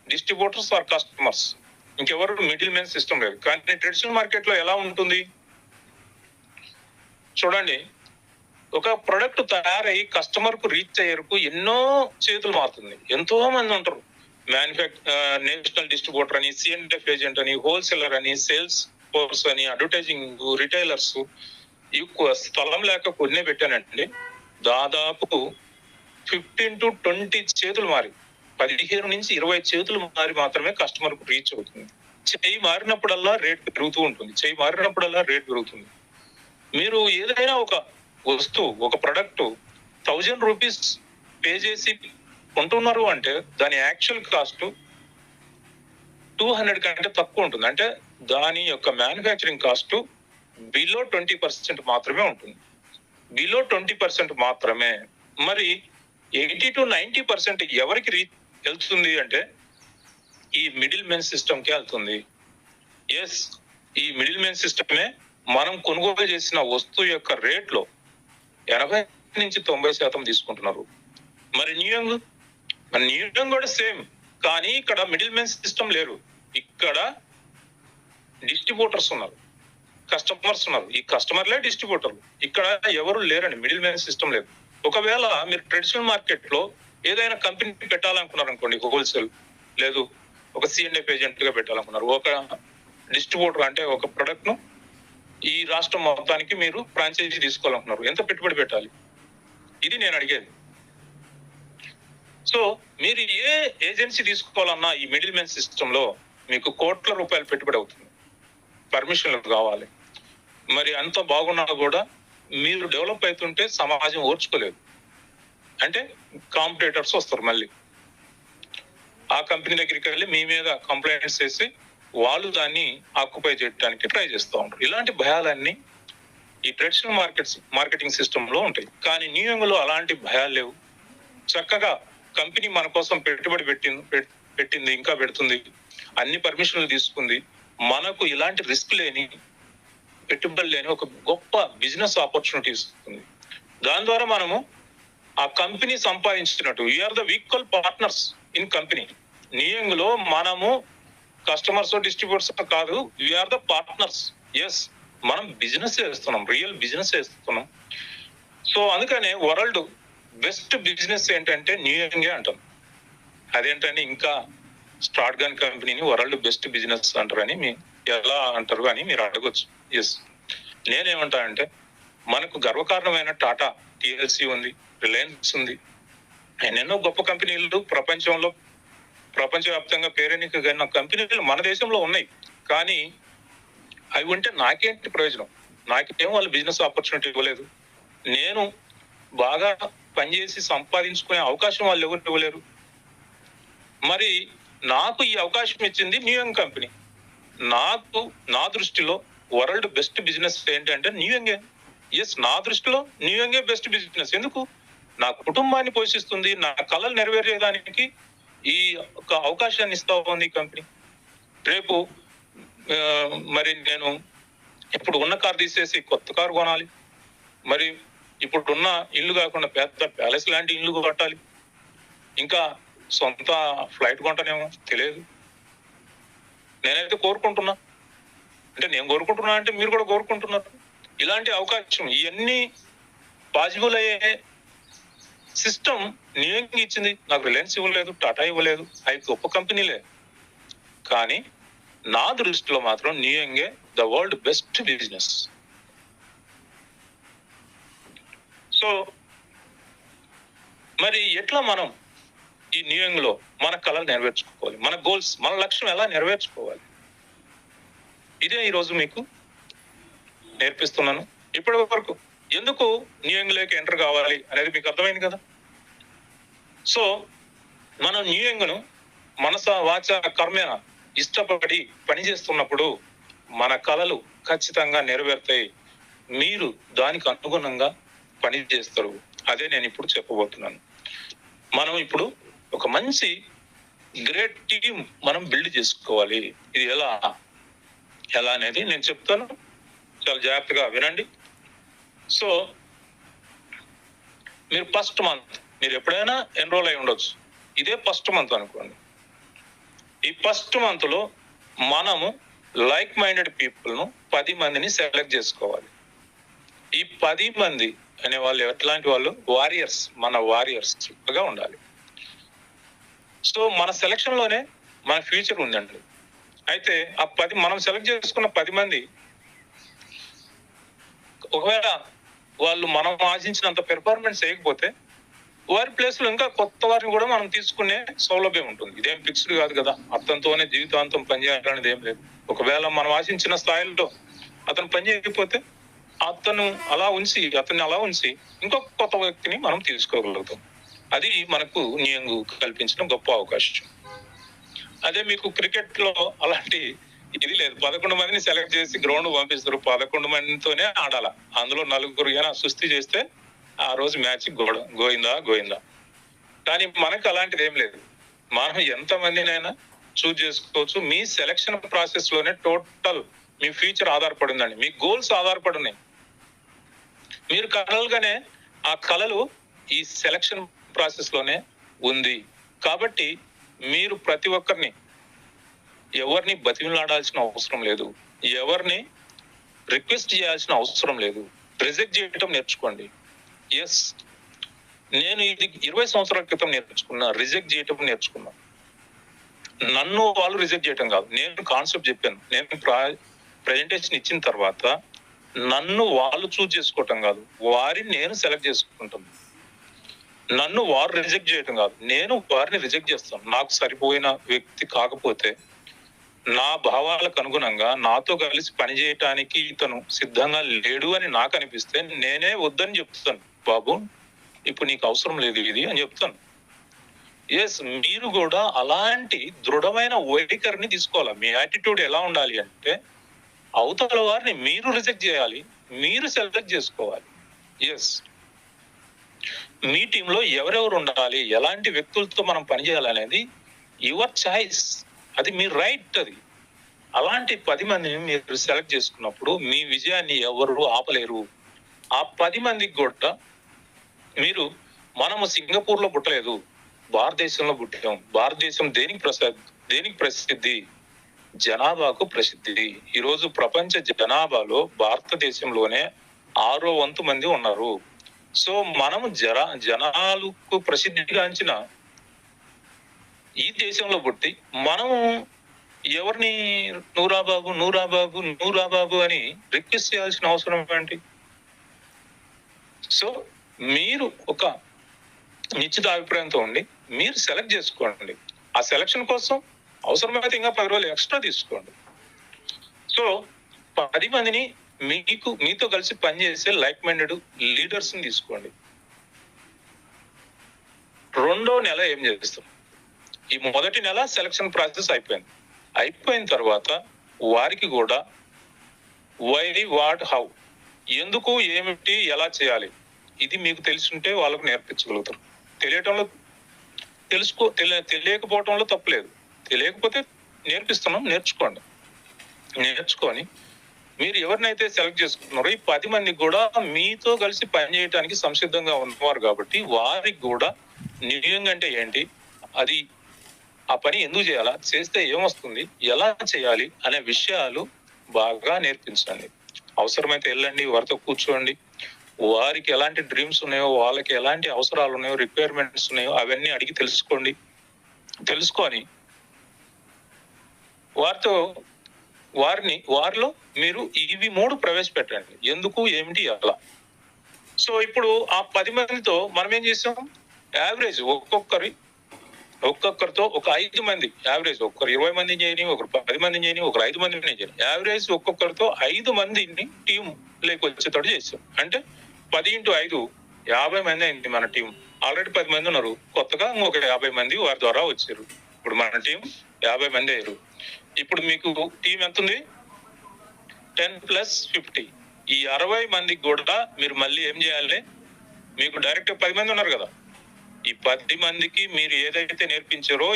డిస్ట్రిబ్యూటర్స్ ఆర్ కస్టమర్స్, ఇంకెవరు మిడిల్ మెన్ సిస్టమ్ లేదు. కానీ ట్రెడిషనల్ మార్కెట్ లో ఎలా ఉంటుంది చూడండి. ఒక ప్రొడక్ట్ తయారై కస్టమర్ కు రీచ్ అయ్యేందుకు ఎన్నో చేతులు మారుతుంది. ఎంతో మంది ఉంటారు. నేషనల్ డిస్ట్రిబ్యూటర్ అని, సిఎన్ఎఫ్ ఏజెంట్ అని, హోల్సేలర్ అని, సేల్స్ ఫోర్స్ అని, అడ్వర్టైజింగ్, రిటైలర్స్. ఇవి స్థలం లేక కొన్నే పెట్టానండి. దాదాపు 15 to 20 చేతులు మారి, 15 నుంచి 20 చేతులు మారి మాత్రమే కస్టమర్ కు రీచ్ అవుతుంది. చెయ్యి మారినప్పుడల్లా రేట్ పెరుగుతూ ఉంటుంది. చెయ్యి మారినప్పుడల్లా రేట్ పెరుగుతుంది. మీరు ఏదైనా ఒక వస్తువు, ఒక ప్రొడక్ట్ 1000 రూపీస్ పే చేసి కొంటున్నారు అంటే దాని యాక్చువల్ కాస్ట్ 200 కంటే తక్కువ ఉంటుంది. అంటే దాని యొక్క మ్యానుఫ్యాక్చరింగ్ కాస్ట్ బిలో 20% మాత్రమే ఉంటుంది. బిలో 20% మాత్రమే. మరి 80 to 90% ఎవరికి వెళ్తుంది అంటే ఈ మిడిల్ మెన్ సిస్టమ్ కి వెళ్తుంది. ఎస్, ఈ మిడిల్ మెన్ సిస్టమే మనం కొనుగోలు చేసిన వస్తువు యొక్క రేట్ లో 80 నుంచి 90% తీసుకుంటున్నారు. మరి న్యూయంగ్ కూడా సేమ్. కానీ ఇక్కడ మిడిల్ మెన్ సిస్టమ్ లేరు. ఇక్కడ డిస్ట్రిబ్యూటర్స్ ఉన్నారు, కస్టమర్స్ ఉన్నారు. ఈ కస్టమర్లే డిస్ట్రిబ్యూటర్లు. ఇక్కడ ఎవరు లేరండి, మిడిల్ మెన్ సిస్టమ్ లేదు. ఒకవేళ మీరు ట్రెడిషనల్ మార్కెట్ లో ఏదైనా కంపెనీ పెట్టాలనుకున్నారనుకోండి, హోల్సేల్ లేదు ఒక C&F ఏజెంట్ గా పెట్టాలనుకున్నారు, ఒక డిస్ట్రిబ్యూటర్ అంటే ఒక ప్రొడక్ట్ ను ఈ రాష్ట్రం మొత్తానికి మీరు ఫ్రాంచైజీ తీసుకోవాలనుకున్నారు, ఎంత పెట్టుబడి పెట్టాలి? ఇది నేను అడిగేది. సో మీరు ఏ ఏజెన్సీ తీసుకోవాలన్నా ఈ మిడిల్ మ్యాన్ సిస్టమ్ లో మీకు కోట్ల రూపాయలు పెట్టుబడి అవుతుంది, పర్మిషన్లు కావాలి. మరి అంత బాగున్నా కూడా మీరు డెవలప్ అవుతుంటే సమాజం ఓర్చుకోలేదు, అంటే కాంపిటేటర్స్ వస్తారు, మళ్ళీ ఆ కంపెనీ దగ్గరికి వెళ్ళి మీ మీద కంప్లైంట్స్ చేసి వాళ్ళు దాన్ని ఆక్యుపై చేయడానికి ట్రై చేస్తూ ఉంటారు. ఇలాంటి భయాలన్నీ ఈ ట్రెడిషనల్ మార్కెటింగ్ సిస్టమ్ లో ఉంటాయి. కానీ న్యూయంగ్ లో అలాంటి భయాలు లేవు. చక్కగా కంపెనీ మన కోసం పెట్టుబడి పెట్టింది, ఇంకా పెడుతుంది, అన్ని పర్మిషన్లు తీసుకుంది, మనకు ఇలాంటి రిస్క్ లేని, పెట్టుబడి లేని ఒక గొప్ప బిజినెస్ ఆపర్చునిటీ ఇస్తుంది. దాని ద్వారా మనము ఆ కంపెనీ సంపాదించినట్టు we are the equal partners in company. New young లో మనము కస్టమర్స్ డిస్ట్రిబ్యూటర్స్ కాదు, వీఆర్ ద పార్ట్నర్స్. ఎస్, మనం బిజినెస్ చేస్తున్నాం, రియల్ బిజినెస్ చేస్తున్నాం. సో అందుకనే వరల్డ్ బెస్ట్ బిజినెస్ ఏంటంటే న్యూయంగే అంటాం. అదేంటని ఇంకా స్టార్ట్ గన్ కంపెనీని వరల్డ్ బెస్ట్ బిజినెస్ అంటారని ఎలా అంటారు అని మీరు అడగొచ్చు. ఎస్, నేనేమంటా అంటే మనకు గర్వకారణమైన టాటా TLC ఉంది, రిలయన్స్ ఉంది, ఎన్నెన్నో గొప్ప కంపెనీలు ప్రపంచవ్యాప్తంగా పేరెన్నికైన కంపెనీలు మన దేశంలో ఉన్నాయి. కానీ అవి ఉంటే నాకేంటి ప్రయోజనం? నాకేం వాళ్ళు బిజినెస్ ఆపర్చునిటీ ఇవ్వలేదు. నేను బాగా పనిచేసి సంపాదించుకునే అవకాశం వాళ్ళు ఎవరు ఇవ్వలేరు. మరి నాకు ఈ అవకాశం ఇచ్చింది న్యూయంగ్ కంపెనీ. నా దృష్టిలో వరల్డ్ బెస్ట్ బిజినెస్ ఏంటంటే న్యూయంగే. ఎస్, నా దృష్టిలో న్యూయంగే బెస్ట్ బిజినెస్. ఎందుకు? నా కుటుంబాన్ని పోషిస్తుంది, నా కళలు నెరవేర్చేదానికి ఈ ఒక అవకాశాన్ని ఇస్తా ఉంది కంపెనీ. రేపు మరి నేను ఇప్పుడు ఉన్న కారు తీసేసి కొత్త కారు కొనాలి, మరి ఇప్పుడున్న ఇల్లు కాకుండా పెద్ద ప్యాలెస్ లాంటి ఇల్లు కట్టాలి, ఇంకా సొంత ఫ్లైట్ కొంటానేమో తెలియదు. నేనైతే కోరుకుంటున్నా, అంటే నేను కోరుకుంటున్నా అంటే మీరు కూడా కోరుకుంటున్నారు. ఇలాంటి అవకాశం ఇవన్నీ పాసిబుల్ అయ్యే సిస్టమ్ న్యూయంగ్ ఇచ్చింది. నాకు రిలయన్స్ ఇవ్వలేదు, టాటా ఇవ్వలేదు, అవి గొప్ప కంపెనీలే. కానీ నా దృష్టిలో మాత్రం న్యూయంగే the world best business. So మరి ఎట్లా మనం ఈ న్యూయంగ్ లో మన కళలు నెరవేర్చుకోవాలి, మన గోల్స్, మన లక్ష్యం ఎలా నెరవేర్చుకోవాలి, ఇదే ఈరోజు మీకు నేర్పిస్తున్నాను. ఇప్పటి వరకు ఎందుకు న్యూయంగ్ లోకి ఎంటర్ కావాలి అనేది మీకు అర్థమైంది కదా. సో మనం న్యూయంగ్ ను మనస వాచ కర్మేణ ఇష్టపడి పనిచేస్తున్నప్పుడు మన కళలు ఖచ్చితంగా నెరవేరుతాయి. మీరు దానికి అనుగుణంగా పని చేస్తారు. అదే నేను ఇప్పుడు చెప్పబోతున్నాను. మనం ఇప్పుడు ఒక మంచి గ్రేట్ టీం మనం బిల్డ్ చేసుకోవాలి. ఇది ఎలా అనేది నేను చెప్తాను, చాలా జాగ్రత్తగా వినండి. సో మీరు ఫస్ట్ మంత్, మీరు ఎప్పుడైనా ఎన్రోల్ అయి ఉండొచ్చు, ఇదే ఫస్ట్ మంత్ అనుకోండి. ఈ ఫస్ట్ మంత్ లో మనము లైక్ మైండెడ్ పీపుల్ ను 10 మందిని సెలెక్ట్ చేసుకోవాలి. ఈ 10 మంది అనే వాళ్ళు ఎట్లాంటి వాళ్ళు? వారియర్స్, మన వారియర్స్ గా ఉండాలి. సో మన సెలక్షన్ లోనే మన ఫ్యూచర్ ఉందండి. అయితే ఆ 10 మనం సెలెక్ట్ చేసుకున్న 10 మంది ఒకవేళ వాళ్ళు మనం ఆశించినంత పెర్ఫార్మెన్స్ చేయకపోతే వారి ప్లేస్ లో ఇంకా కొత్త వారిని కూడా మనం తీసుకునే సౌలభ్యం ఉంటుంది. ఇదేం ఫిక్స్డ్ కాదు కదా, అతనితోనే జీవితాంతం పనిచేయాలనేది ఏం లేదు. ఒకవేళ మనం ఆశించిన స్థాయిలో అతను పని చేయకపోతే అతన్ని అలా ఉంచి ఇంకొక కొత్త వ్యక్తిని మనం తీసుకోగలుగుతాం. అది మనకు న్యూయంగ్ కల్పించిన గొప్ప అవకాశం. అదే మీకు క్రికెట్ లో అలాంటి ఇది లేదు. 11 మందిని సెలెక్ట్ చేసి గ్రౌండ్ పంపిస్తారు, 11 మందితోనే ఆడాల. అందులో 4 సుస్థి చేస్తే ఆ రోజు మ్యాచ్ గోయిందా. కానీ మనకు అలాంటిది ఏం లేదు. మనం ఎంత మందినైనా చూజ్ చేసుకోవచ్చు. మీ సెలక్షన్ ప్రాసెస్ లోనే టోటల్ మీ ఫ్యూచర్ ఆధారపడి ఉందండి, మీ గోల్స్ ఆధారపడి ఉన్నాయి. మీరు కలలుగానే ఆ కళలు ఈ సెలక్షన్ ప్రాసెస్ లోనే ఉంది. కాబట్టి మీరు ప్రతి ఒక్కరిని, ఎవరిని బతిమిలాడాల్సిన అవసరం లేదు, ఎవరిని రిక్వెస్ట్ చేయాల్సిన అవసరం లేదు. రిజెక్ట్ చేయటం నేర్చుకోండి. ఎస్, నేను ఇది 20 సంవత్సరాల క్రితం నేర్చుకున్నా, రిజెక్ట్ చేయటం నేర్చుకున్నా. నన్ను వాళ్ళు రిజెక్ట్ చేయటం కాదు, నేను కాన్సెప్ట్ చెప్పాను. నేను ప్రెజెంటేషన్ ఇచ్చిన తర్వాత నన్ను వాళ్ళు చూజ్ చేసుకోవటం కాదు, వారిని నేను సెలెక్ట్ చేసుకుంటాను. నన్ను వారు రిజెక్ట్ చేయటం కాదు, నేను వారిని రిజెక్ట్ చేస్తాను. నాకు సరిపోయిన వ్యక్తి కాకపోతే, నా భావాలకు అనుగుణంగా నాతో కలిసి పనిచేయటానికి ఇతను సిద్ధంగా లేడు అని నాకు అనిపిస్తే నేనే వద్దని చెప్తాను. బాబు, ఇప్పుడు నీకు అవసరం లేదు ఇది అని చెప్తాను. ఎస్, మీరు కూడా అలాంటి దృఢమైన వైఖరిని తీసుకోవాలి. మీ యాటిట్యూడ్ ఎలా ఉండాలి అంటే, అవతల వారిని మీరు రిజెక్ట్ చేయాలి, మీరు సెలెక్ట్ చేసుకోవాలి. ఎస్, మీ టీంలో ఎవరెవరు ఉండాలి, ఎలాంటి వ్యక్తులతో మనం పనిచేయాలనేది యువర్ చాయిస్, అది మీ రైట్. అది అలాంటి 10 మందిని మీరు సెలెక్ట్ చేసుకున్నప్పుడు మీ విజయాన్ని ఎవరు ఆపలేరు. ఆ 10 మందికి కూడా మీరు, మనము సింగపూర్ లో పుట్టలేదు, భారతదేశంలో పుట్టాం. భారతదేశం దేనికి ప్రసిద్ధి? జనాభాకు ప్రసిద్ధి. ఈరోజు ప్రపంచ జనాభాలో భారతదేశంలోనే 6వ వంతు మంది ఉన్నారు. సో మనము జనాలకు ప్రసిద్ధిగాంచిన ఈ దేశంలో పుట్టి మనము ఎవరిని నూరాబాబు అని రిక్వెస్ట్ చేయాల్సిన అవసరం ఏంటి? సో మీరు ఒక నిశ్చిత అభిప్రాయంతో ఉండి మీరు సెలెక్ట్ చేసుకోండి. ఆ సెలక్షన్ కోసం అవసరమైతే ఇంకా 10 రోజులు ఎక్స్ట్రా తీసుకోండి. సో 10 మందిని మీతో కలిసి పనిచేసే లైక్ మైండెడ్ లీడర్స్ ని తీసుకోండి. 2వ నెల ఏం చేస్తాం? ఈ మొదటి నెల సెలక్షన్ ప్రాసెస్ అయిపోయిన తర్వాత వారికి కూడా వై, వాట్, హౌ, ఎందుకు, ఏమిటి, ఎలా చేయాలి, ఇది మీకు తెలుసుంటే వాళ్ళకు నేర్పించగలుగుతారు. తెలియకపోవటంలో తప్పులేదు. తెలియకపోతే నేర్చుకొని మీరు ఎవరినైతే సెలెక్ట్ చేసుకున్నారో ఈ 10 మందికి కూడా మీతో కలిసి పనిచేయడానికి సంసిద్ధంగా ఉన్నవారు కాబట్టి వారికి కూడా నిజంగా అంటే ఏంటి, అది ఆ పని ఎందుకు చేయాలా, చేస్తే ఏమొస్తుంది, ఎలా చేయాలి అనే విషయాలు బాగా నేర్పించండి. అవసరమైతే వెళ్ళండి, వారితో కూర్చోండి, వారికి ఎలాంటి డ్రీమ్స్ ఉన్నాయో, వాళ్ళకి ఎలాంటి అవసరాలు ఉన్నాయో, రిక్వైర్మెంట్స్ ఉన్నాయో అవన్నీ అడిగి తెలుసుకొని వారిలో మీరు ఇవి 3 ప్రవేశపెట్టండి. ఎందుకు, ఏమిటి, ఎలా. సో ఇప్పుడు ఆ 10 మందితో మనం ఏం చేసాం? యావరేజ్ ఒక్కొక్కరితో ఒక 5 మంది, యావరేజ్ ఒకరు 20 మందిని చేయని, ఒకరు 10 మందిని చేయని, ఒకరు 5 మందిని చేయని, యావరేజ్ ఒక్కొక్కరితో 5 మందిని టీం వచ్చేటట్టు చేసాం. అంటే 10 × 5 50 మంది అయింది మన టీం. ఆల్రెడీ 10 మంది ఉన్నారు, కొత్తగా ఇంకొక 50 మంది వారి ద్వారా వచ్చారు. ఇప్పుడు మన టీం 50 మంది అయ్యారు. ఇప్పుడు మీకు టీం ఎంత ఉంది? 10+50. ఈ 60 మందికి కూడా మీరు మళ్ళీ ఏం చేయాలి? మీకు డైరెక్ట్ 10 మంది ఉన్నారు కదా, ఈ 10 మందికి మీరు ఏదైతే నేర్పించారో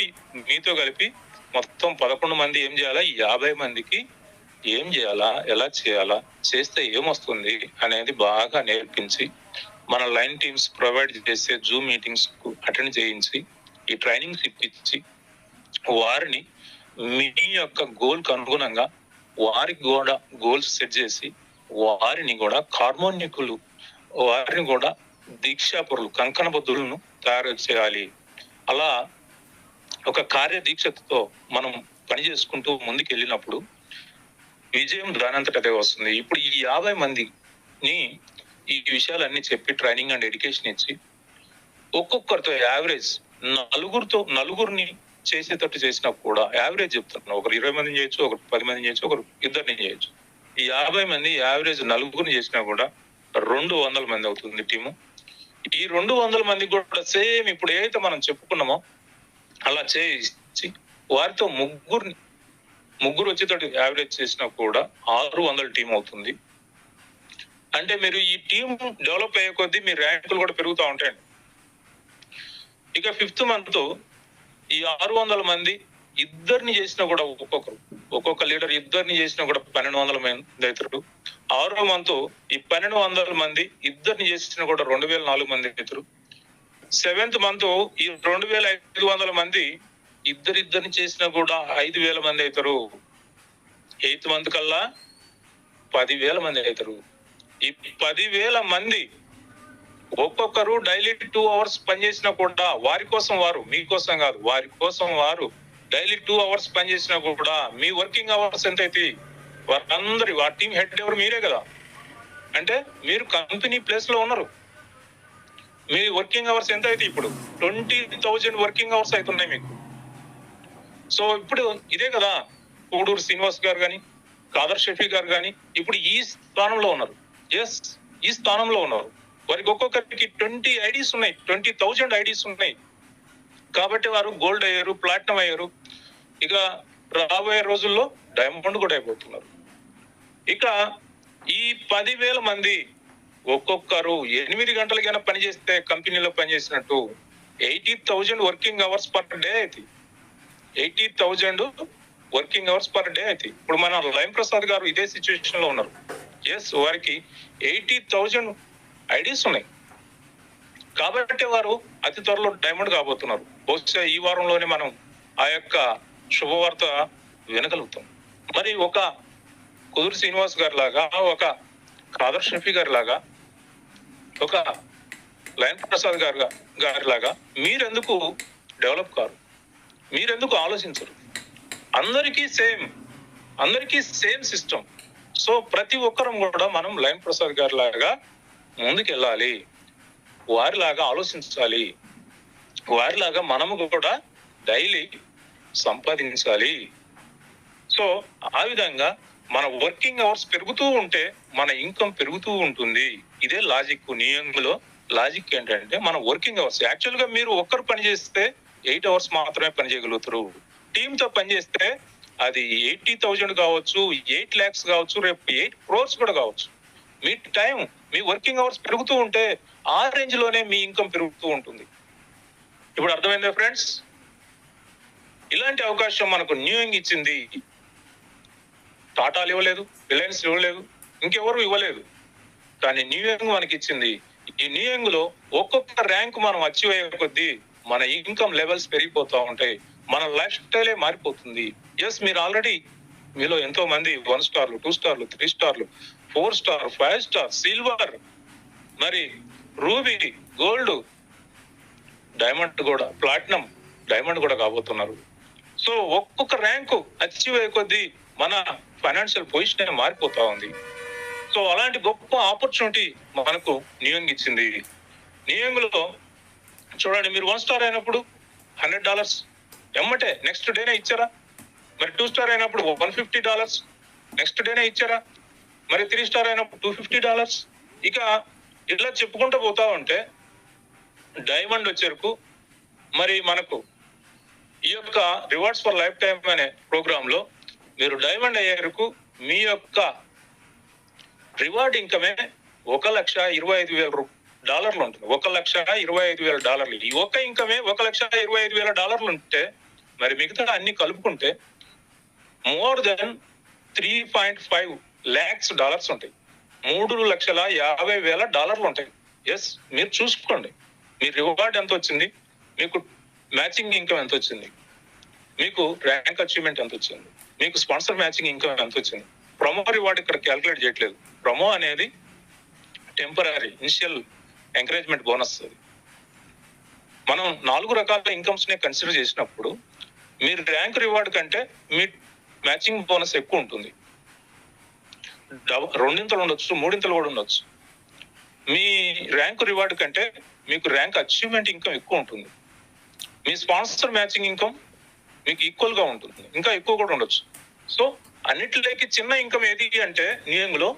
మీతో కలిపి మొత్తం 11 మంది ఏం చేయాలా? ఈ 50 మందికి ఏం చేయాలా, ఎలా చేయాలా, చేస్తే ఏమొస్తుంది అనేది బాగా నేర్పించి, మన లైన్ టీమ్స్ ప్రొవైడ్ చేసే జూమ్ మీటింగ్స్ కు అటెండ్ చేయించి, ఈ ట్రైనింగ్స్ ఇప్పించి, వారిని మీ యొక్క గోల్ కు అనుగుణంగా వారికి కూడా గోల్స్ సెట్ చేసి, వారిని కూడా కార్మోన్యకులు, వారిని కూడా దీక్షాపరులు, కంకణబద్ధులను తయారు చేయాలి. అలా ఒక కార్యదీక్షతో మనం పని చేసుకుంటూ ముందుకు వెళ్ళినప్పుడు విజయం దానంతటదే వస్తుంది. ఇప్పుడు ఈ 50 మందిని ఈ విషయాలన్నీ చెప్పి ట్రైనింగ్ అండ్ ఎడ్యుకేషన్ ఇచ్చి, ఒక్కొక్కరితో యావరేజ్ నలుగురిని చేసేటట్టు చేసినా కూడా యావరేజ్ చెప్తున్నాను, ఒకరు 20 మందిని చేయొచ్చు, ఒకరు 10 మందిని చేయొచ్చు, ఒకరు 2 చేయొచ్చు. ఈ 50 మంది యావరేజ్ నలుగురిని చేసినా కూడా 200 మంది అవుతుంది టీము. ఈ 200 మందికి కూడా సేమ్ ఇప్పుడు ఏదైతే మనం చెప్పుకున్నామో అలా చేసి వారితో ముగ్గురు వచ్చేటట్టు యావరేజ్ చేసినా కూడా 600 టీం అవుతుంది. అంటే మీరు ఈ టీం డెవలప్ అయ్యే కొద్దీ మీ ర్యాంకులు కూడా పెరుగుతూ ఉంటాయండి. ఇక 5th మంత్ ఈ 600 మంది ఇద్దరిని చేసినా కూడా ఒక్కొక్క లీడర్ ఇద్దరిని చేసినా కూడా 1200 మంది అవుతారు. 6వ మంత్ ఈ 1200 మంది ఇద్దరిని చేసినా కూడా 2004 మంది అవుతారు. 7th మంత్ ఈ 2500 మంది ఇద్దరిని చేసినా కూడా 5000 మంది అవుతారు. 8th మంత్ కల్లా 10,000 మంది అవుతారు. ఈ 10,000 మంది ఒక్కొక్కరు డైలీ 2 hours పనిచేసినా కూడా వారి కోసం వారు, మీకోసం కాదు, వారి కోసం వారు డైలీ 2 hours పనిచేసినా కూడా మీ వర్కింగ్ అవర్స్ ఎంత అయితే వారందరి ఆ టీం హెడ్ ఎవరు? మీరే కదా. అంటే మీరు కంపెనీ ప్లేస్ లో ఉన్నారు. మీ వర్కింగ్ అవర్స్ ఎంత అయితే ఇప్పుడు 20,000 వర్కింగ్ అవర్స్ అవుతున్నాయి మీకు. సో ఇప్పుడు ఇదే కదా కోడూరు శ్రీనివాస్ గారు కానీ, కాదర్ షఫీ గారు కానీ ఇప్పుడు ఈ స్థానంలో ఉన్నారు. ఎస్, ఈ స్థానంలో ఉన్నారు. వారికి ఒక్కొక్కరికి 20 ఐడీస్ ఉన్నాయి, 20,000 ఐడీస్ ఉన్నాయి. కాబట్టి వారు గోల్డ్ అయ్యారు, ప్లాటినం అయ్యారు. ఇక రాబోయే రోజుల్లో డైమండ్ కూడా అయిపోతున్నారు. ఇక ఈ 10,000 మంది ఒక్కొక్కరు 8 గంటలకైనా పనిచేస్తే కంపెనీలో పనిచేసినట్టు 80,000 వర్కింగ్ అవర్స్ పర్ డే అయితే 80,000 వర్కింగ్ అవర్స్ పర్ డే అయితే ఇప్పుడు మన లైమ్ ప్రసాద్ గారు ఇదే సిచ్యువేషన్ లో ఉన్నారు. ఎస్, వారికి 80,000 ఐడీస్ ఉన్నాయి. కాబట్టి వారు అతి త్వరలో డైమండ్ కాబోతున్నారు. బహుశా ఈ వారంలోనే మనం ఆ యొక్క శుభవార్త వినగలుగుతాం. మరి ఒక కుదురు శ్రీనివాస్ గారి లాగా, ఒక కాదర్ షఫీ గారి లాగా, ఒక లైన్ ప్రసాద్ గారి లాగా మీరెందుకు డెవలప్ కారు? మీరెందుకు ఆలోచించరు? అందరికీ సేమ్ సిస్టమ్. సో ప్రతి ఒక్కరం కూడా మనం లైన్ ప్రసాద్ గారి లాగా ముందుకెళ్ళాలి, వారిలాగా ఆలోచించాలి, వారిలాగా మనము కూడా డైలీ సంపాదించాలి. సో ఆ విధంగా మన వర్కింగ్ అవర్స్ పెరుగుతూ ఉంటే మన ఇన్కమ్ పెరుగుతూ ఉంటుంది. ఇదే లాజిక్. నియంలో లాజిక్ ఏంటంటే మన వర్కింగ్ అవర్స్. యాక్చువల్ గా మీరు ఒక్కరు పని చేస్తే 8 hours మాత్రమే పని చేయగలుగుతారు. టీమ్ తో పని చేస్తే అది 80,000 కావచ్చు, 8 lakhs కావచ్చు, రేపు 8 crores కూడా కావచ్చు. మీ టైం, మీ వర్కింగ్ అవర్స్ పెరుగుతూ ఉంటే ఆ రేంజ్ లోనే మీ ఇన్కమ్ పెరుగుతూ ఉంటుంది. ఇప్పుడు అర్థమైందా ఫ్రెండ్స్? ఇలాంటి అవకాశం మనకు న్యూయింగ్ ఇచ్చింది. టాటాలు ఇవ్వలేదు, రిలయన్స్ ఇవ్వలేదు, ఇంకెవరు ఇవ్వలేదు. కానీ న్యూయింగ్ మనకి ఇచ్చింది. ఈ న్యూయింగ్ లో ఒక్కొక్క ర్యాంక్ మనం అచీవ్ అయ్యే కొద్దీ మన ఇన్కమ్ లెవెల్స్ పెరిగిపోతూ ఉంటాయి, మన లైఫ్ స్టైలే మారిపోతుంది. ఎస్, మీరు ఆల్రెడీ మీలో ఎంతో మంది 1 star, 2 star, 3 star, 4 star, 5 star, silver, మరి రూబీ, గోల్డ్, డైమండ్ కూడా, ప్లాటినం, డైమండ్ కూడా కాబోతున్నారు. సో ఒక్కొక్క ర్యాంకు అచీవ్ అయ్యే కొద్దీ మన ఫైనాన్షియల్ పొజిషన్ మారిపోతా ఉంది. సో అలాంటి గొప్ప ఆపర్చునిటీ మనకు న్యూయింగ్ ఇచ్చింది. న్యూయింగ్ లో చూడండి, మీరు 1 star అయినప్పుడు $100 ఎమ్మటే నెక్స్ట్ డేనే ఇచ్చారా? మరి 2 star అయినప్పుడు $150 నెక్స్ట్ డేనే ఇచ్చారా? మరి 3 star అయినప్పుడు $250. ఇక ఇట్లా చెప్పుకుంటూ పోతా ఉంటే డైమండ్ వచ్చేరకు మరి మనకు ఈ యొక్క రివార్డ్స్ ఫర్ లైఫ్ టైమ్ అనే ప్రోగ్రామ్ లో మీరు డైమండ్ అయ్యేరకు మీ యొక్క రివార్డ్ ఇన్కమే $1,25,000 ఉంటుంది. $1,25,000. ఈ ఒక్క ఇన్కమే $1,25,000 ఉంటే మరి మిగతా అన్ని కలుపుకుంటే మోర్ దెన్ $3.5 lakhs ఉంటాయి. $3,50,000 ఉంటాయి. ఎస్, మీరు చూసుకోండి. మీ రివార్డ్ ఎంత వచ్చింది, మీకు మ్యాచింగ్ ఇన్కమ్ ఎంత వచ్చింది, మీకు ర్యాంక్ అచీవ్మెంట్ ఎంత వచ్చింది, మీకు స్పాన్సర్ మ్యాచింగ్ ఇన్కమ్ ఎంత వచ్చింది. ప్రొమో రివార్డ్ ఇక్కడ క్యాలిక్యులేట్ చేయట్లేదు. ప్రొమో అనేది టెంపరీ ఇనిషియల్ ఎంకరేజ్మెంట్ బోనస్. అది మనం 4 రకాల ఇన్కమ్స్ ని కన్సిడర్ చేసినప్పుడు మీరు ర్యాంక్ రివార్డ్ కంటే మీ మ్యాచింగ్ బోనస్ ఎక్కువ ఉంటుంది. 2 ఉండొచ్చు, 3 కూడా ఉండొచ్చు. మీ ర్యాంక్ రివార్డ్ కంటే మీకు ర్యాంక్ అచీవ్మెంట్ ఇన్కమ్ ఎక్కువ ఉంటుంది. మీ స్పాన్సర్ మ్యాచింగ్ ఇన్కమ్ మీకు ఈక్వల్ గా ఉంటుంది, ఇంకా ఎక్కువ కూడా ఉండొచ్చు. సో అన్నిటిలోకి చిన్న ఇన్కమ్ ఏది అంటే నియంలో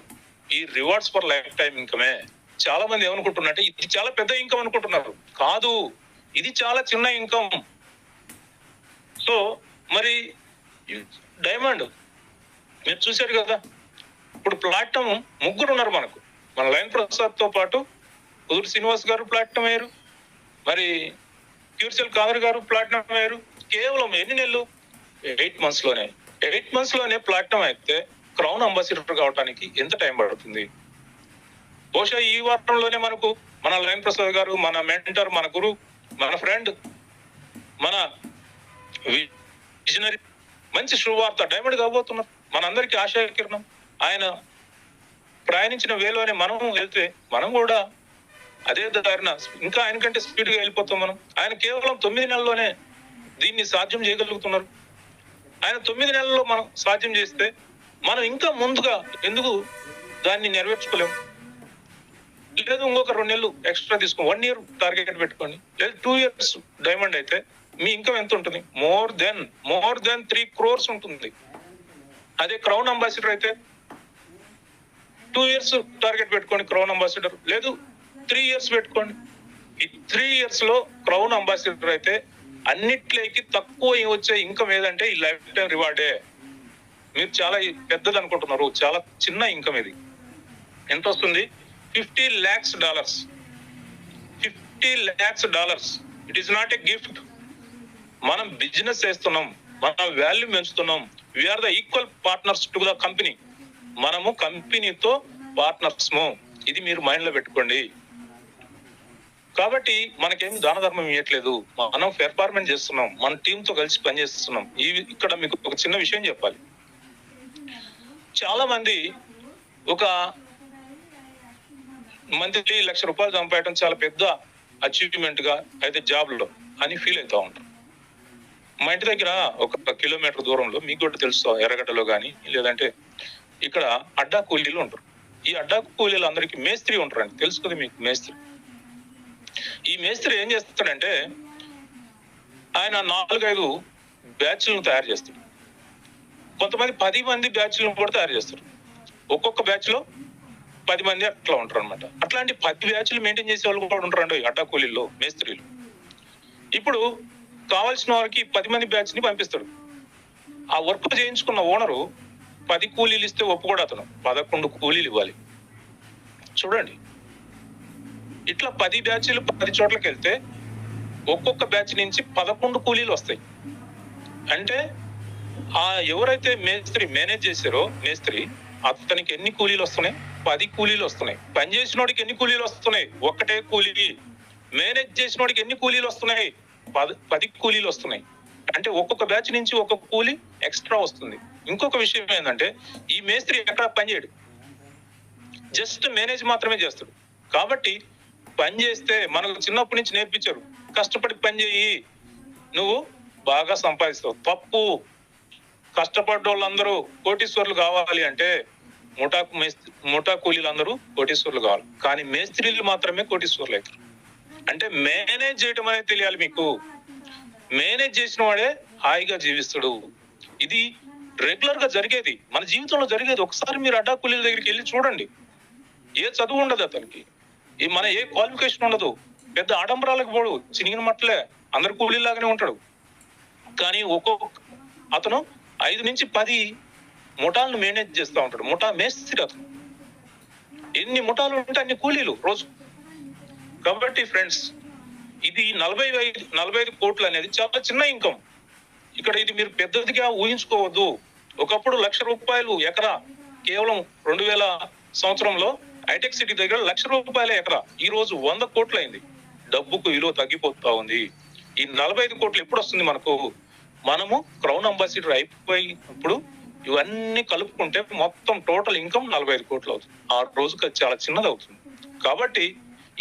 ఈ రివార్డ్స్ ఫర్ లైఫ్ టైం ఇన్కమే. చాలా మంది ఏమనుకుంటున్నారంటే ఇది చాలా పెద్ద ఇన్కమ్ అనుకుంటున్నారు. కాదు, ఇది చాలా చిన్న ఇన్కమ్. సో మరి డైమండ్ మీరు చూశారు కదా, ఇప్పుడు ప్లాటినం 3 ఉన్నారు మనకు. మన లైన్ ప్రసాద్ తో పాటు కుదురు శ్రీనివాస్ గారు ప్లాటినం అయ్యారు, మరి క్యూర్సెల్ కాదర్ గారు ప్లాటినం అయ్యారు. కేవలం ఎన్ని నెలలు? 8 months లోనే ప్లాటినం అయితే క్రౌన్ అంబాసిడర్ కావడానికి ఎంత టైం పడుతుంది? బహుశా ఈ వారంలోనే మనకు మన లైన్ ప్రసాద్ గారు, మన మెంటర్, మన గురు, మన ఫ్రెండ్, మన విజనరీ మంచి శుభవార్త డైమండ్ కాబోతున్నారు. మనందరికీ ఆశా కిరణం. ఆయన ప్రయాణించిన వేలోనే మనం వెళ్తే మనం కూడా అదే దారిన ఇంకా ఆయనకంటే స్పీడ్ గా వెళ్ళిపోతాం మనం. ఆయన కేవలం 9 నెలల్లోనే దీన్ని సాధ్యం చేయగలుగుతున్నారు. ఆయన 9 నెలల్లో మనం సాధ్యం చేస్తే మనం ఇంకా ముందుగా ఎందుకు దాన్ని నెరవేర్చుకోలేము? లేదు ఇంకొక 2 నెలలు ఎక్స్ట్రా తీసుకోండి, 1 year టార్గెట్ పెట్టుకోండి, లేదు 2 years డైమండ్ అయితే మీ ఇన్కమ్ ఎంత ఉంటుంది? మోర్ దెన్ 3 crores ఉంటుంది. అదే క్రౌన్ అంబాసిడర్ అయితే 2 years టార్గెట్ పెట్టుకోండి క్రౌన్ అంబాసిడర్, లేదు 3 years పెట్టుకోండి. ఈ 3 years లో క్రౌన్ అంబాసిడర్ అయితే అన్నిట్లోకి తక్కువ వచ్చే ఇన్కమ్ ఏదంటే ఈ లైఫ్ టైం రివార్డే. మీరు చాలా పెద్దది అనుకుంటున్నారు, చాలా చిన్న ఇన్కమ్ ఇది. ఎంత వస్తుంది? $50 lakhs. $50 lakhs. It is not a gift. మనం బిజినెస్ చేస్తున్నాం, మన వాల్యూ పెంచుతున్నాం. We are the equal partners to the company. మనము కంపెనీతో పార్ట్నర్స్. ఇది మీరు మైండ్ లో పెట్టుకోండి. కాబట్టి మనకేం దాన ధర్మం ఇవ్వట్లేదు, మనం పెర్ఫార్మెన్స్ చేస్తున్నాం, మన టీమ్ తో కలిసి పనిచేస్తున్నాం. ఇక్కడ మీకు ఒక చిన్న విషయం చెప్పాలి. చాలా మంది ఒక మంత్లీ ₹1,00,000 సంపాదడం చాలా పెద్ద అచీవ్మెంట్ గా అయితే జాబ్ లో అని ఫీల్ అవుతా ఉంటారు. మా ఇంటి దగ్గర ఒక 1 kilometer దూరంలో, మీకు కూడా తెలుసు, ఎర్రగడ్డలో కానీ లేదంటే ఇక్కడ అడ్డా కూలీలు ఉంటారు. ఈ అడ్డా కూలీలు అందరికీ మేస్త్రి ఉంటారండి, తెలుసు కదా మీకు మేస్త్రి. ఈ మేస్త్రి ఏం చేస్తాడంటే ఆయన 4-5 బ్యాచ్లను తయారు చేస్తాడు. కొంతమంది 10 మంది బ్యాచ్లను కూడా తయారు చేస్తారు. ఒక్కొక్క బ్యాచ్ లో 10 మంది అట్లా ఉంటారు అనమాట. అట్లాంటి 10 బ్యాచ్లు మెయింటైన్ చేసే వాళ్ళు కూడా ఉంటారండి అడ్డా కూలీల్లో, మేస్త్రీలు. ఇప్పుడు కావాల్సిన వారికి 10 మంది బ్యాచ్ ని పంపిస్తాడు. ఆ వర్క్ చేయించుకున్న ఓనరు 10 కూలీలు ఇస్తే ఒప్పుకోడు, అతను 11 కూలీలు ఇవ్వాలి. చూడండి, ఇట్లా 10 బ్యాచ్లు 10 చోట్లకి వెళ్తే ఒక్కొక్క బ్యాచ్ నుంచి 11 కూలీలు వస్తాయి. అంటే ఆ ఎవరైతే మేస్త్రి మేనేజ్ చేశారో మేస్త్రి, అతనికి ఎన్ని కూలీలు వస్తున్నాయి? 10 కూలీలు వస్తున్నాయి. పని చేసినోడికి ఎన్ని కూలీలు వస్తున్నాయి? ఒక్కటే కూలీ. మేనేజ్ చేసినోడికి ఎన్ని కూలీలు వస్తున్నాయి? 10 కూలీలు వస్తున్నాయి. అంటే ఒక్కొక్క బ్యాచ్ నుంచి ఒక్కొక్క కూలీ ఎక్స్ట్రా వస్తుంది. ఇంకొక విషయం ఏంటంటే ఈ మేస్త్రి ఎక్కడ పని చేయడు, జస్ట్ మేనేజ్ మాత్రమే చేస్తాడు. కాబట్టి పని చేస్తే మనకు చిన్నప్పటి నుంచి నేర్పించారు, కష్టపడి పని చేయి నువ్వు బాగా సంపాదిస్తావు. తప్పు. కష్టపడ్డ వాళ్ళందరూ కోటీశ్వర్లు కావాలి అంటే ముఠా కూలీలు అందరూ కోటీశ్వర్లు కావాలి, కానీ మేస్త్రీలు మాత్రమే కోటీశ్వర్లు అవుతారు. అంటే మేనేజ్ చేయడం అనేది తెలియాలి మీకు. మేనేజ్ చేసిన వాడే హాయిగా జీవిస్తాడు. ఇది రెగ్యులర్ గా జరిగేది, మన జీవితంలో జరిగేది. ఒకసారి మీరు అడ్డా కూలీల దగ్గరికి వెళ్ళి చూడండి. ఏ చదువు ఉండదు అతనికి, మన ఏ క్వాలిఫికేషన్ ఉండదు, పెద్ద ఆడంబరాలకు పోడు, చినిగిన మట్లే, అందరు కూలీలాగానే ఉంటాడు. కానీ అతను 5 నుంచి 10 ముఠాలను మేనేజ్ చేస్తూ ఉంటాడు. ముఠా మేస్త్రి అతను. ఎన్ని ముఠాలు ఉంటే అన్ని కూలీలు రోజు. కాబట్టి ఫ్రెండ్స్, ఇది 45 కోట్లు అనేది చాలా చిన్న ఇన్కమ్. ఇక్కడ ఇది మీరు పెద్దదిగా ఊహించుకోవద్దు. ఒకప్పుడు ₹1,00,000 ఎకరా, కేవలం 2000 సంవత్సరంలో హైటెక్ సిటీ దగ్గర ₹1,00,000 ఎకరా. ఈ రోజు 100 కోట్లు అయింది. డబ్బుకు విలువ తగ్గిపోతా ఉంది. ఈ 45 కోట్లు ఎప్పుడు వస్తుంది మనకు? మనము క్రౌన్ అంబాసిడర్ అయిపోయినప్పుడు ఇవన్నీ కలుపుకుంటే మొత్తం టోటల్ ఇన్కమ్ 45 కోట్లు అవుతుంది. ఆ రోజుకి చాలా చిన్నది అవుతుంది. కాబట్టి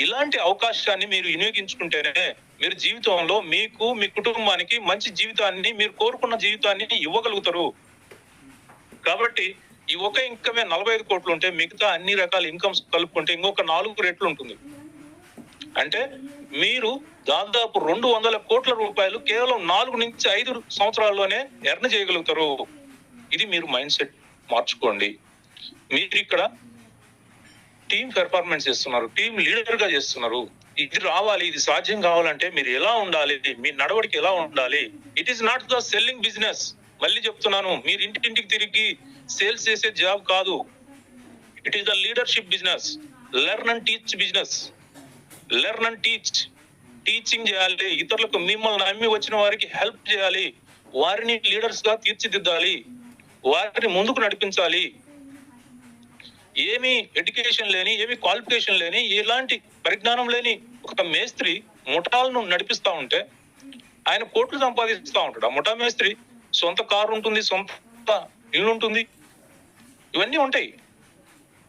ఇలాంటి అవకాశాన్ని మీరు వినియోగించుకుంటేనే మీరు జీవితంలో మీకు, మీ కుటుంబానికి మంచి జీవితాన్ని, మీరు కోరుకున్న జీవితాన్ని ఇవ్వగలుగుతారు. కాబట్టి ఈ ఒక ఇన్కమే 45 కోట్లు ఉంటే మిగతా అన్ని రకాల ఇన్కమ్స్ కలుపుకుంటే ఇంకొక 4 రెట్లు ఉంటుంది. అంటే మీరు దాదాపు 200 కోట్ల రూపాయలు కేవలం 4 నుంచి 5 సంవత్సరాల్లోనే ఎర్న్ చేయగలుగుతారు. ఇది మీరు మైండ్ సెట్ మార్చుకోండి. మీరు ఇక్కడ టీమ్ పెర్ఫార్మెన్స్ చేస్తున్నారు, టీమ్ లీడర్ గా చేస్తున్నారు. ఇది రావాలి, ఇది సాధ్యం కావాలంటే మీరు ఎలా ఉండాలి, మీ నడవడికి ఎలా ఉండాలి. It is not the selling business. మళ్ళీ చెప్తున్నాను, మీరు ఇంటింటికి తిరిగి సేల్స్ చేసే జాబ్ కాదు. It is the leadership business. Learn and teach business. Learn and teach. Teaching చేయాలి, ఇతరులకు మిమ్మల్ని నమ్మి వచ్చిన వారికి హెల్ప్ చేయాలి, వారిని లీడర్స్ గా తీర్చిదిద్దాలి, వారిని ముందుకు నడిపించాలి. ఏమి ఎడ్యుకేషన్ లేని, ఏమి క్వాలిఫికేషన్ లేని, ఎలాంటి పరిజ్ఞానం లేని ఒక మేస్త్రి ముఠాలను నడిపిస్తా ఉంటే ఆయన కోట్లు సంపాదిస్తూ ఉంటాడు. ఆ ముఠా మేస్త్రి సొంత కారు ఉంటుంది, సొంత ఇల్లు ఉంటుంది, ఇవన్నీ ఉంటాయి.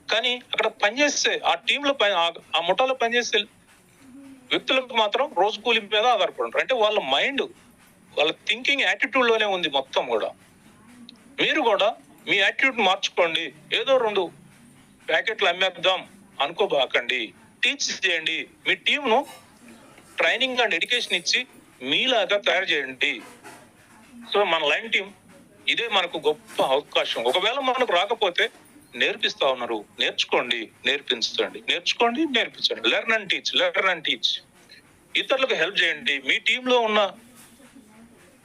కానీ అక్కడ పనిచేస్తే, ఆ టీంలో ఆ ముఠాలో పనిచేసే వ్యక్తులకు మాత్రం రోజు కూలి మీద ఆధారపడి ఉంటారు. అంటే వాళ్ళ మైండ్, వాళ్ళ థింకింగ్ యాటిట్యూడ్ లోనే ఉంది మొత్తం కూడా. మీరు కూడా మీ యాటిట్యూడ్ మార్చుకోండి. ఏదో 2 ప్యాకెట్లు అమ్మేద్దాం అనుకోబాకండి. టీచ్ చేయండి. మీ టీంను ట్రైనింగ్ అండ్ ఎడ్యుకేషన్ ఇచ్చి మీలాగా తయారు చేయండి. సో మన లైన్ టీం ఇదే మనకు గొప్ప అవకాశం. ఒకవేళ మనకు రాకపోతే నేర్పిస్తా ఉన్నారు, నేర్చుకోండి, నేర్పించండి, నేర్చుకోండి, నేర్పించండి. Learn and teach, learn and teach. ఇతరులకు హెల్ప్ చేయండి. మీ టీంలో ఉన్న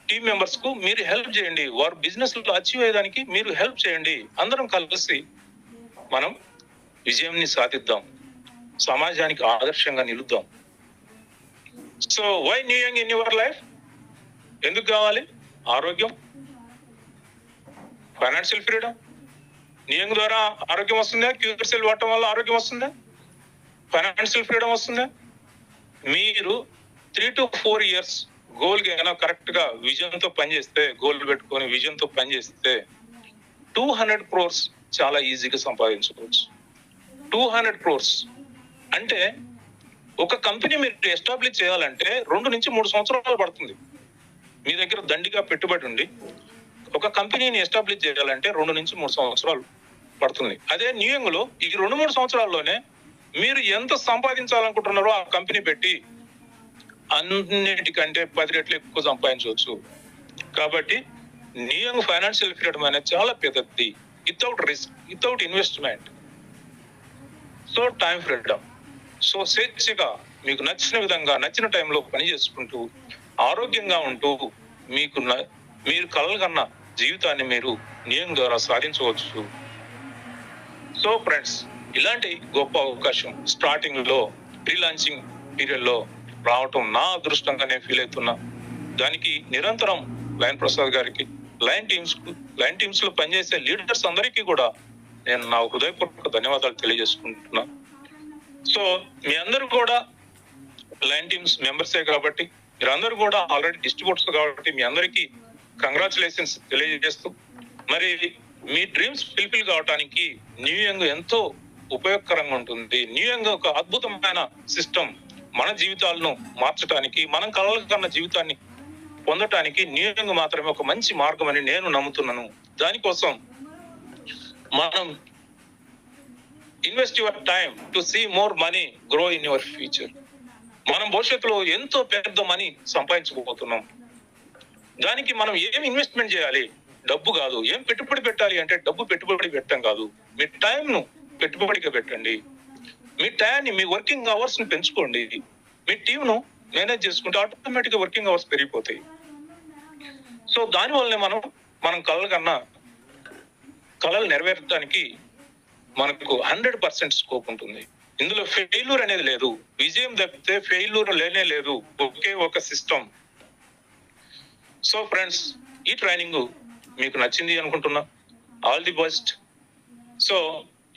టీం మెంబర్స్ కు మీరు హెల్ప్ చేయండి. వారు బిజినెస్ లో అచీవ్ అయ్యేదానికి మీరు హెల్ప్ చేయండి. అందరం కలిసి మనం విజయంని సాధిద్దాం, సమాజానికి ఆదర్శంగా నిలుద్దాం. So why new young in your life? ఎందుకు కావాలి? ఆరోగ్యం, ఫైనాన్షియల్ ఫ్రీడమ్. న్యూ యంగ్ ద్వారా ఆరోగ్యం వస్తుందా? క్యూర్ సెల్ వాడటం వల్ల ఆరోగ్యం వస్తుందా? ఫైనాన్షియల్ ఫ్రీడమ్ వస్తుందా? మీరు 3 to 4 years గోల్ గా కరెక్ట్ గా విజన్ తో పనిచేస్తే, గోల్ పెట్టుకొని విజన్ తో పనిచేస్తే 200 crores చాలా ఈజీగా సంపాదించుకోవచ్చు. 200 crores అంటే ఒక కంపెనీ మీరు ఎస్టాబ్లిష్ చేయాలంటే 2 నుంచి 3 సంవత్సరాలు పడుతుంది. మీ దగ్గర దండిగా పెట్టుబడి ఉండి ఒక కంపెనీని ఎస్టాబ్లిష్ చేయాలంటే 2 నుంచి 3 సంవత్సరాలు పడుతుంది. అదే న్యూ యంగ్ లో ఈ 2-3 సంవత్సరాల్లోనే మీరు ఎంత సంపాదించాలనుకుంటున్నారో ఆ కంపెనీ పెట్టి అన్నిటికంటే 10 రెట్లు ఎక్కువ సంపాదించవచ్చు. కాబట్టి న్యూ యంగ్ ఫైనాన్షియల్ ఫ్రీడమ్ అనేది చాలా పెద్దది. Without risk, without investment. So time freedom. So స్వేచ్ఛగా మీకు నచ్చిన విధంగా నచ్చిన టైంలో పని చేసుకుంటూ ఆరోగ్యంగా ఉంటూ మీరు కలలుగన్న జీవితాన్ని మీరు న్యూ యంగ్ ద్వారా సాధించవచ్చు. సో ఫ్రెండ్స్, ఇలాంటి గొప్ప అవకాశం స్టార్టింగ్ లో ప్రీ లాంచింగ్ పీరియడ్ లో రావటం నా అదృష్టంగా నేను ఫీల్ అవుతున్నా. దానికి నిరంతరం లయన్ ప్రసాద్ గారికి, లయన్ టీమ్స్ లో పనిచేసే లీడర్స్ అందరికీ కూడా నేను నా హృదయపూర్వక ధన్యవాదాలు తెలియజేసుకుంటున్నా. సో మీ అందరూ కూడా లయన్ టీమ్స్ మెంబర్సే కాబట్టి, మీరందరూ కూడా ఆల్రెడీ డిస్ట్రిబ్యూటర్స్ కాబట్టి మీ అందరికీ కంగ్రాచులేషన్స్ తెలియజేస్తూ, మరి మీ డ్రీమ్స్ ఫుల్ఫిల్ కావడానికి న్యూ యంగ్ ఎంతో ఉపయోగకరంగా ఉంటుంది. న్యూ యంగ్ ఒక అద్భుతమైన సిస్టమ్. మన జీవితాలను మార్చడానికి, మనం కలలు కన్న జీవితాన్ని పొందటానికి న్యూ యంగ్ మాత్రమే ఒక మంచి మార్గం అని నేను నమ్ముతున్నాను. దానికోసం మనం invest your time to see more money grow in your future. మనం భవిష్యత్తులో ఎంతో పెద్ద మనీ సంపాదించుకోబోతున్నాం. దానికి మనం ఏం ఇన్వెస్ట్మెంట్ చేయాలి? డబ్బు కాదు. ఏం పెట్టుబడి పెట్టాలి అంటే డబ్బు పెట్టుబడి పెట్టడం కాదు. మీ టైం ను పెట్టుబడిగా పెట్టండి. మీ టైంని, మీ వర్కింగ్ అవర్స్ ని పెంచుకోండి. మీ టీం ను మేనేజ్ చేసుకుంటే ఆటోమేటిక్ గా వర్కింగ్ అవర్స్ పెరిగిపోతాయి. సో దాని వల్లనే మనం కళలు నెరవేర్చడానికి మనకు 100% స్కోప్ ఉంటుంది. ఇందులో ఫెయిల్యూర్ అనేది లేదు. విజయం తప్పితే ఫెయిల్యూర్ లేనే లేదు. ఒకే ఒక సిస్టమ్. సో ఫ్రెండ్స్, ఈ ట్రైనింగ్ మీకు నచ్చింది అనుకుంటున్నా. All the best. సో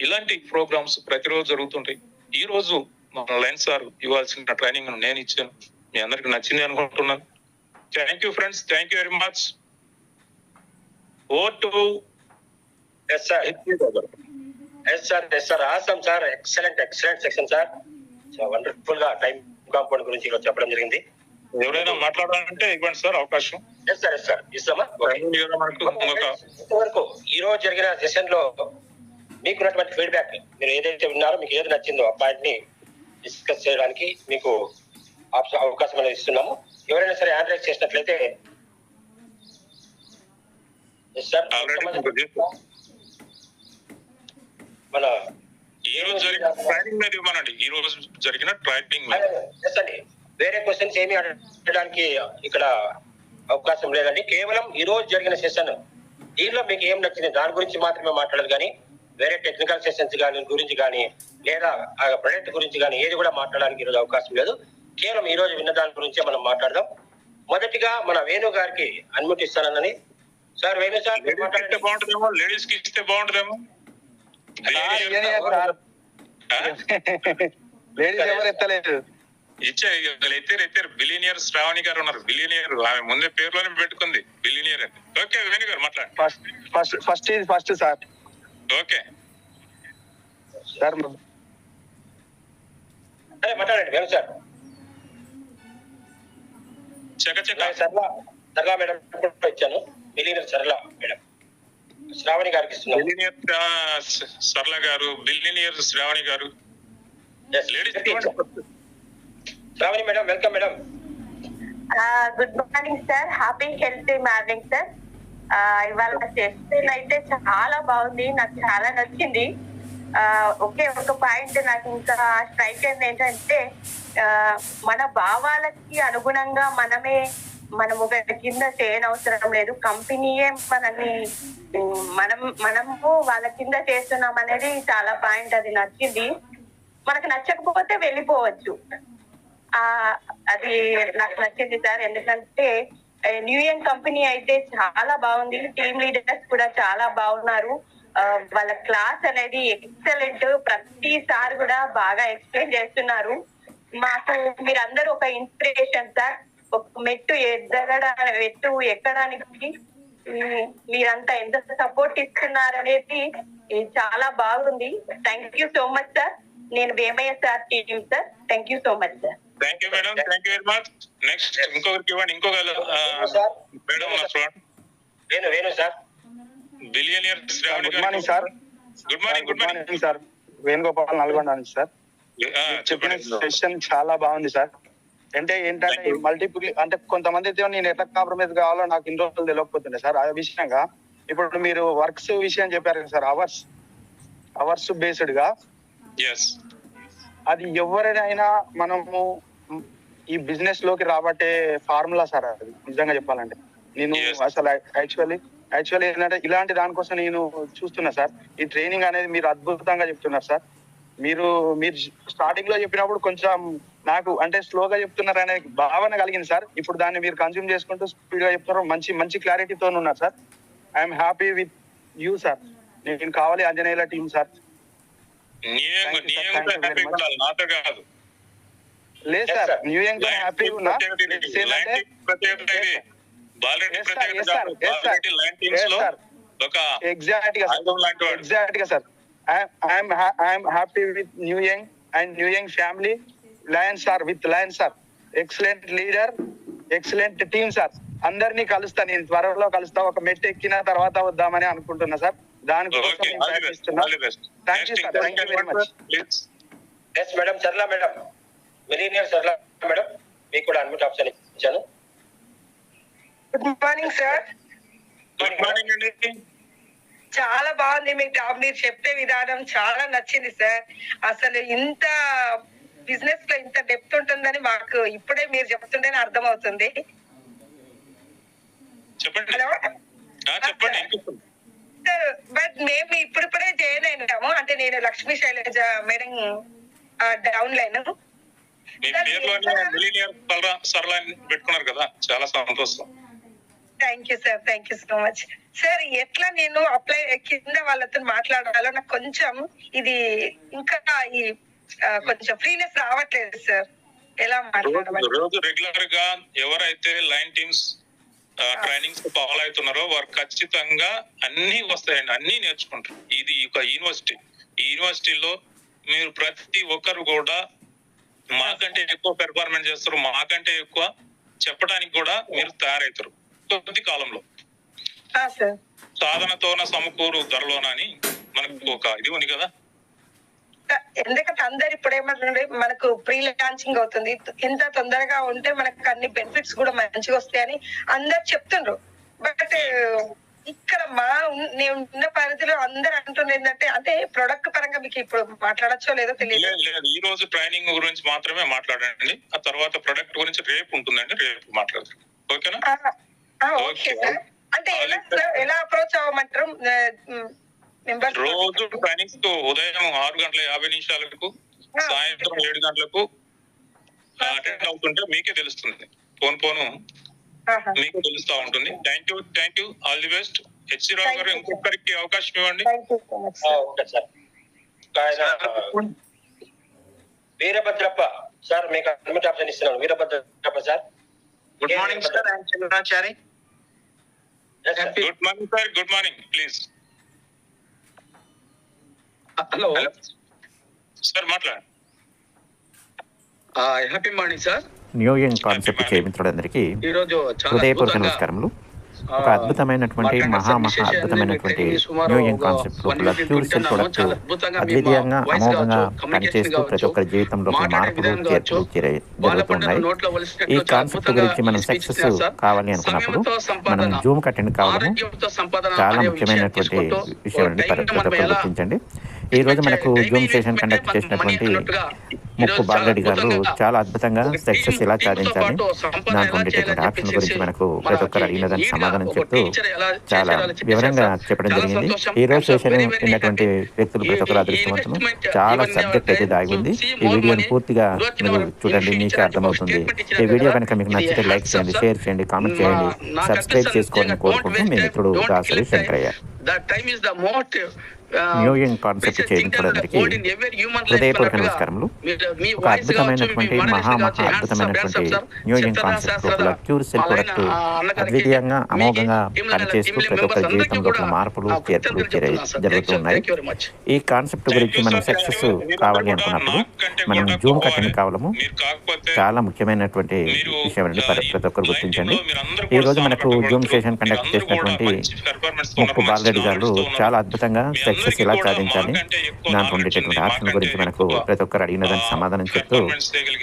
ఇలాంటి ప్రోగ్రామ్స్ ప్రతిరోజు జరుగుతుంటాయి. ఈ రోజు మన లయన్ సార్ ఇవ్వాల్సిన ట్రైనింగ్ నేను ఇచ్చాను. మీ అందరికి నచ్చింది అనుకుంటున్నాను. Thank you friends. Thank you very much. Over to sir. Awesome sir. Excellent section sir. Wonderful గా టైం కాంపౌండ్ గురించి ఈరోజు చెప్పడం జరిగింది. ఎవరైనా మాట్లాడాలంటే ఇవ్వండి సార్ అవకాశం. సార్ ఇస్తామా? వరకు ఈ రోజు జరిగిన సెషన్ లో మీకున్నటువంటి ఫీడ్బ్యాక్, మీరు ఏదైతే విన్నారో, మీకు ఏది నచ్చిందో ఆ పాయింట్ ని డిస్కస్ చేయడానికి మీకు అవకాశం అనేది ఇస్తున్నాము. ఎవరైనా సరే హ్యాండ్ రైజ్ చేసినట్లయితే మన ఈ రోజు జరిగిన ట్రైనింగ్ మీద ఇవ్వనండి. ఈ రోజు జరిగిన ట్రైనింగ్ అండి. వేరే క్వశ్చన్స్ ఏమి అడగడానికి ఇక్కడ అవకాశం లేదండి. కేవలం ఈ రోజు జరిగిన సెషన్ దీనిలో మీకు ఏం నచ్చింది దాని గురించి మాత్రమే మాట్లాడదు. కానీ వేరే టెక్నికల్ సెషన్స్ గురించి కానీ లేదా ఆ ప్రొడక్ట్ గురించి కానీ ఏది కూడా మాట్లాడడానికి ఈరోజు అవకాశం లేదు. కేవలం ఈ రోజు విన్న దాని గురించే మనం మాట్లాడదాం. మొదటిగా మన వేణు గారికి అన్మ్యూట్ ఇస్తానని. సార్ వేణు సార్, బాగుంటుందేమో, లేడీస్ కి ఇస్తే బాగుంటుందేమో. లేడీస్ ఎవరు ఎత్తలేదు. ఎత్తారు. బిలియనియర్ శ్రావణి గారు ఉన్నారు. బిలియనియర్ ఆమె ముందే పేరులోనే పెట్టుకుంది బిలియనియర్ అని. ఓకే వేణు గారు మాట్లాడండి. First sir. ఓకే సార్ మాట్లాడండి వేణు సార్. చకచక సరళ మేడం కూడా ఇచ్చాను. బిలియనర్ సరళ మేడం, శ్రావణి గారికి ఇస్తున్నాను. బిలియనియర్ సరళ గారు, బిలియనియర్ శ్రావణి గారు. Ladies Shravani madam, welcome madam. Good morning sir, happy healthy morning sir. ఇవాళ సెషన్ అయితే చాలా బాగుంది, నాకు చాలా నచ్చింది. ఒకే ఒక పాయింట్ నాకు ఇంకా స్ట్రైక్ అయింది ఏంటంటే, మన భావాలకి అనుగుణంగా మనం ఒకటి కింద చేయనవసరం లేదు, కంపెనీయే మనము వాళ్ళ కింద చేస్తున్నాం అనేది చాలా పాయింట్. అది నచ్చింది. మనకు నచ్చకపోతే వెళ్ళిపోవచ్చు, అది నాకు నచ్చింది సార్. ఎందుకంటే న్యూయన్ కంపెనీ అయితే చాలా బాగుంది, టీమ్ లీడర్స్ కూడా చాలా బాగున్నారు. వాళ్ళ క్లాస్ అనేది ఎక్సలెంట్, ప్రతిసారి కూడా బాగా ఎక్స్ప్లెయిన్ చేస్తున్నారు. మాకు మీరందరూ ఒక ఇన్స్పిరేషన్ సార్. ఒక మెట్టు ఎక్కడానికి మీరంతా ఎంత సపోర్ట్ ఇస్తున్నారు అనేది చాలా బాగుంది. Thank you so much sir. నేను Vemayya sir team sir. Thank you so much sir. Thank you madam, thank you very much. Next ఇంకొకరికి ఇవ్వండి. Madam Venu sir. Billionaire Sravani good morning sir. Good morning. Good morning sir. Venugopal, Nalgonda నుంచి సార్. చెప్పిన సెషన్ చాలా బాగుంది సార్. అంటే ఏంటంటే మల్టిపుల్, అంటే కొంతమంది అయితే నేను ఎట్లా కాంప్రమైజ్ కావాలో నాకు ఇన్ని రోజులు తెలియకపోతుండే సార్. ఆ విషయంగా ఇప్పుడు మీరు వర్క్స్ విషయం చెప్పారు కదా సార్, అవర్స్ బేస్డ్ గా. అది ఎవరైనా మనము ఈ బిజినెస్ లోకి రాబట్టే ఫార్ములా సార్ అది, నిజంగా చెప్పాలంటే. నేను అసలు యాక్చువల్లీ ఏంటంటే ఇలాంటి దానికోసం నేను చూస్తున్నా సార్. ఈ ట్రైనింగ్ అనేది మీరు అద్భుతంగా చెప్తున్నారు సార్. మీరు స్టార్టింగ్ లో చెప్పినప్పుడు కొంచెం నాకు అంటే స్లోగా చెప్తున్నారు అనే భావన కలిగింది సార్. ఇప్పుడు దాన్ని మీరు కన్స్యూమ్ చేసుకుంటూ స్పీడ్ గా చెప్తున్నారు, మంచి క్లారిటీతో ఉన్నారు sir. I'm happy with you sir. నేను కావాలి ఆంజనేయుల టీమ్ సార్. లేదు సార్, న్యూ ఇయర్ హ్యాపీ ఉన్నా. ఎగ్జాక్ట్ గా sir. I'm happy with New Young family. Lions sir, with Lions sir, excellent leader, excellent team sir. అందరినీ కలుస్తా, నేను త్వరలో కలుస్తా. ఒక మెట్టు ఎక్కిన తర్వాత వద్దామని అనుకుంటున్నా సార్. దానికోసం ప్రయత్నిస్తున్నా. Thank you sir, thank you very much. Yes madam, Sarala madam, millionaire Sarala madam, మీకు కూడా అన్మ్యూట్ ఆప్షన్ ఇచ్చాను. Good morning sir. Good morning అండి. చాలా బాగుంది, మీరు చెప్పే విధానం చాలా నచ్చింది సార్. అసలు ఇంత బిజినెస్ లో ఇంత డెప్త్ ఉంటుందని మాకు ఇప్పుడే మీరు చెప్తుంటేనే అర్థం అవుతుంది. హలో సార్, బట్ మేము ఇప్పుడిప్పుడే జాయిన్ అయినాము. అంటే నేను Lakshmi Shailaja madam down line. పెట్టుకున్నారు కదా, చాలా సంతోషం. Thank you sir, thank you so much sir. ఎట్లా నేను అప్లై కింద వాళ్ళతో మాట్లాడాలో నాకు కొంచెం ఇది ఇంకా ఈ కొంచెం ఫ్రీనెస్ రావట్లేదు సార్. ఎలా మాట్లాడాలి? రోజు రెగ్యులర్ గా ఎవరైతే లైన్ టీమ్స్ ట్రైనింగ్స్ ఫాలో అవుతున్నారో వారు ఖచ్చితంగా అన్ని వస్తాయండి, అన్ని నేర్చుకుంటారు. ఇది ఒక యూనివర్సిటీ. ఈ యూనివర్సిటీలో మీరు ప్రతి ఒక్కరు కూడా మాకంటే ఎక్కువ పెర్ఫార్మెన్స్ చేస్తారు, మాకంటే ఎక్కువ చెప్పడానికి కూడా మీరు తయారవుతారు కొద్ది కాలంలో. సాధనతోన సమకూరు ధరలోన అని మనకు ఒక ఇది ఉంది కదా. ఎందుకంటే అందరు ఇప్పుడు ఏమంటే మనకు ప్రీ లాంచింగ్ అవుతుంది, ఇంత తొందరగా ఉంటే మనకు అన్ని బెనిఫిట్స్ కూడా మంచిగా వస్తాయని అందరు చెప్తుండ్రు. బట్ ఇక్కడ నేను ఉన్న పరిధిలో అందరు అంటున్నారు ఏంటంటే, అంటే ప్రొడక్ట్ పరంగా మీకు ఇప్పుడు మాట్లాడచ్చో లేదో తెలియదు. ఈ రోజు ట్రైనింగ్ గురించి మాత్రమే మాట్లాడండి, ఆ తర్వాత ప్రొడక్ట్ గురించి రేపు ఉంటుందండి, రేపు మాట్లాడతారు. ఓకేనా? Okay sir. అంటే ఎలా అప్రోచ్ అవ్వమంటారు? రోజు ట్రైనింగ్స్ ఉదయం 6:50 సాయంత్రం 7 గంటలకు అటెండ్ అవుతుంటే మీకే తెలుస్తుంది, పోను మీకు తెలుస్తా ఉంటుంది. Thank you, all the best. HC Rao garu, ఇంకొకరికి అవకాశం ఇవ్వండి. వీరభద్రప్ప సార్, మీకు అడ్మిట్ ఆప్షన్ ఇస్తున్నాను. Veerabhadrappa sir. Good morning sir, I'm Chandrachari. Good morning sir, good morning, please. Hello sir, మాట్లాడండి. Happy morning sir. New young concept చేయమిత్రులందరికీ హృదయపూర్వక నమస్కారములు. ఒక అద్భుతమైనటువంటి మహా అద్భుతమైనటువంటి న్యూ యంగ్ కాన్సెప్ట్ లోపల క్యూర్ సెల్ ప్రొడక్ట్ అద్వితీయంగా అమోఘంగా పనిచేస్తూ ప్రతి ఒక్కరి జీవితంలో మార్పులు చేర్పులు జరుగుతున్నాయి. ఈ కాన్సెప్ట్ గురించి మనం సక్సెస్ కావాలి అనుకున్నప్పుడు మనం జూమ్ అటెండ్ కావడము చాలా ముఖ్యమైనటువంటి విషయం అండి. ప్రతి ఒక్కరు గుర్తించండి. ఈ రోజు మనకు జూమ్ సెషన్ కండక్ట్ చేసినటువంటి ముక్కు బాలరెడ్డి గారు చాలా అద్భుతంగా సక్సెస్ ఎలా సాధించాలి, దాంట్లో ఉండేటటువంటి ఆప్షన్ గురించి మనకు ప్రతి ఒక్కరు అడిగిన దానికి సమాధానం చెప్తూ చాలా వివరంగా చెప్పడం జరిగింది. ఈ రోజు సెషన్ ఉన్నటువంటి వ్యక్తులు ప్రతి ఒక్కరు అదృష్టవంతులు. చాలా సబ్జెక్ట్ అయితే దాగి ఉంది. ఈ వీడియోని పూర్తిగా మీరు చూడండి, మీకే అర్థమవుతుంది. ఈ వీడియో కనుక మీకు నచ్చితే లైక్ చేయండి, షేర్ చేయండి, కామెంట్ చేయండి, సబ్స్క్రైబ్ చేసుకోవాలని కోరుకుంటూ మీ మిత్రుడు Dasari Shankaraiah. New young concept చేయడానికి హృదయపూర్వక నమస్కారములు. ఒక అద్భుతమైనటువంటి మహా అద్భుతమైనటువంటి న్యూ యంగ్ కాన్సెప్ట్ లోపల క్యూర్ సెల్ ప్రొడక్ట్ అద్వితీయంగా అమోఘంగా పనిచేస్తూ ప్రతి ఒక్కరి జీవితంలో మార్పులు చేర్పులు జరుగుతున్నాయి. ఈ కాన్సెప్ట్ గురించి మనం సక్సెస్ కావాలి అనుకున్నప్పుడు మనం జూమ్ అటెండ్ కావడము చాలా ముఖ్యమైనటువంటి విషయం అండి. ప్రతి ఒక్కరు గుర్తించండి. ఈ రోజు మనకు జూమ్ సెషన్ కండక్ట్ చేసినటువంటి ముక్కు బాలరెడ్డి గారు చాలా అద్భుతంగా సక్సెస్ ఎలా సాధించాలి, దాంట్లో ఉండేటటువంటి ఆప్షన్ గురించి మనకు ప్రతి ఒక్కరు అడిగిన దానికి సమాధానం చెప్తూ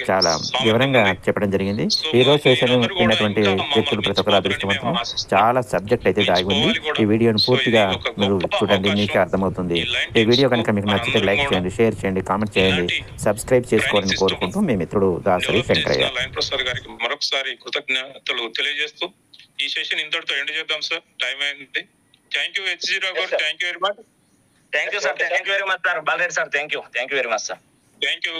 చాలా వివరంగా చెప్పడం జరిగింది. ఈ రోజు సెషన్ ఉన్నటువంటి వ్యక్తులు ప్రతి ఒక్కరు అదృష్టవంతులు. చాలా సబ్జెక్ట్ అయితే దాగి ఉంది. ఈ వీడియోని పూర్తిగా మీరు చూడండి, మీకే అర్థమవుతుంది. ఈ వీడియో కనుక మీకు నచ్చితే లైక్ చేయండి, షేర్ చేయండి, కామెంట్ చేయండి, సబ్స్క్రైబ్ చేసుకోవాలని కోరుకుంటూ మీ మిత్రుడు దాసరి శంకరయ్య. మరొకసారి కృతజ్ఞతలు తెలియజేస్తూ ఈ సెషన్ ఇంతటితో ఎండ్ చేద్దాం సార్. టైం అయింది. థ్యాంక్ యూ HG రావు గారు. Thank you very much. Thank you, sir. Thank you very much, sir. Balred sir, thank you. Thank you very much, sir. Thank you.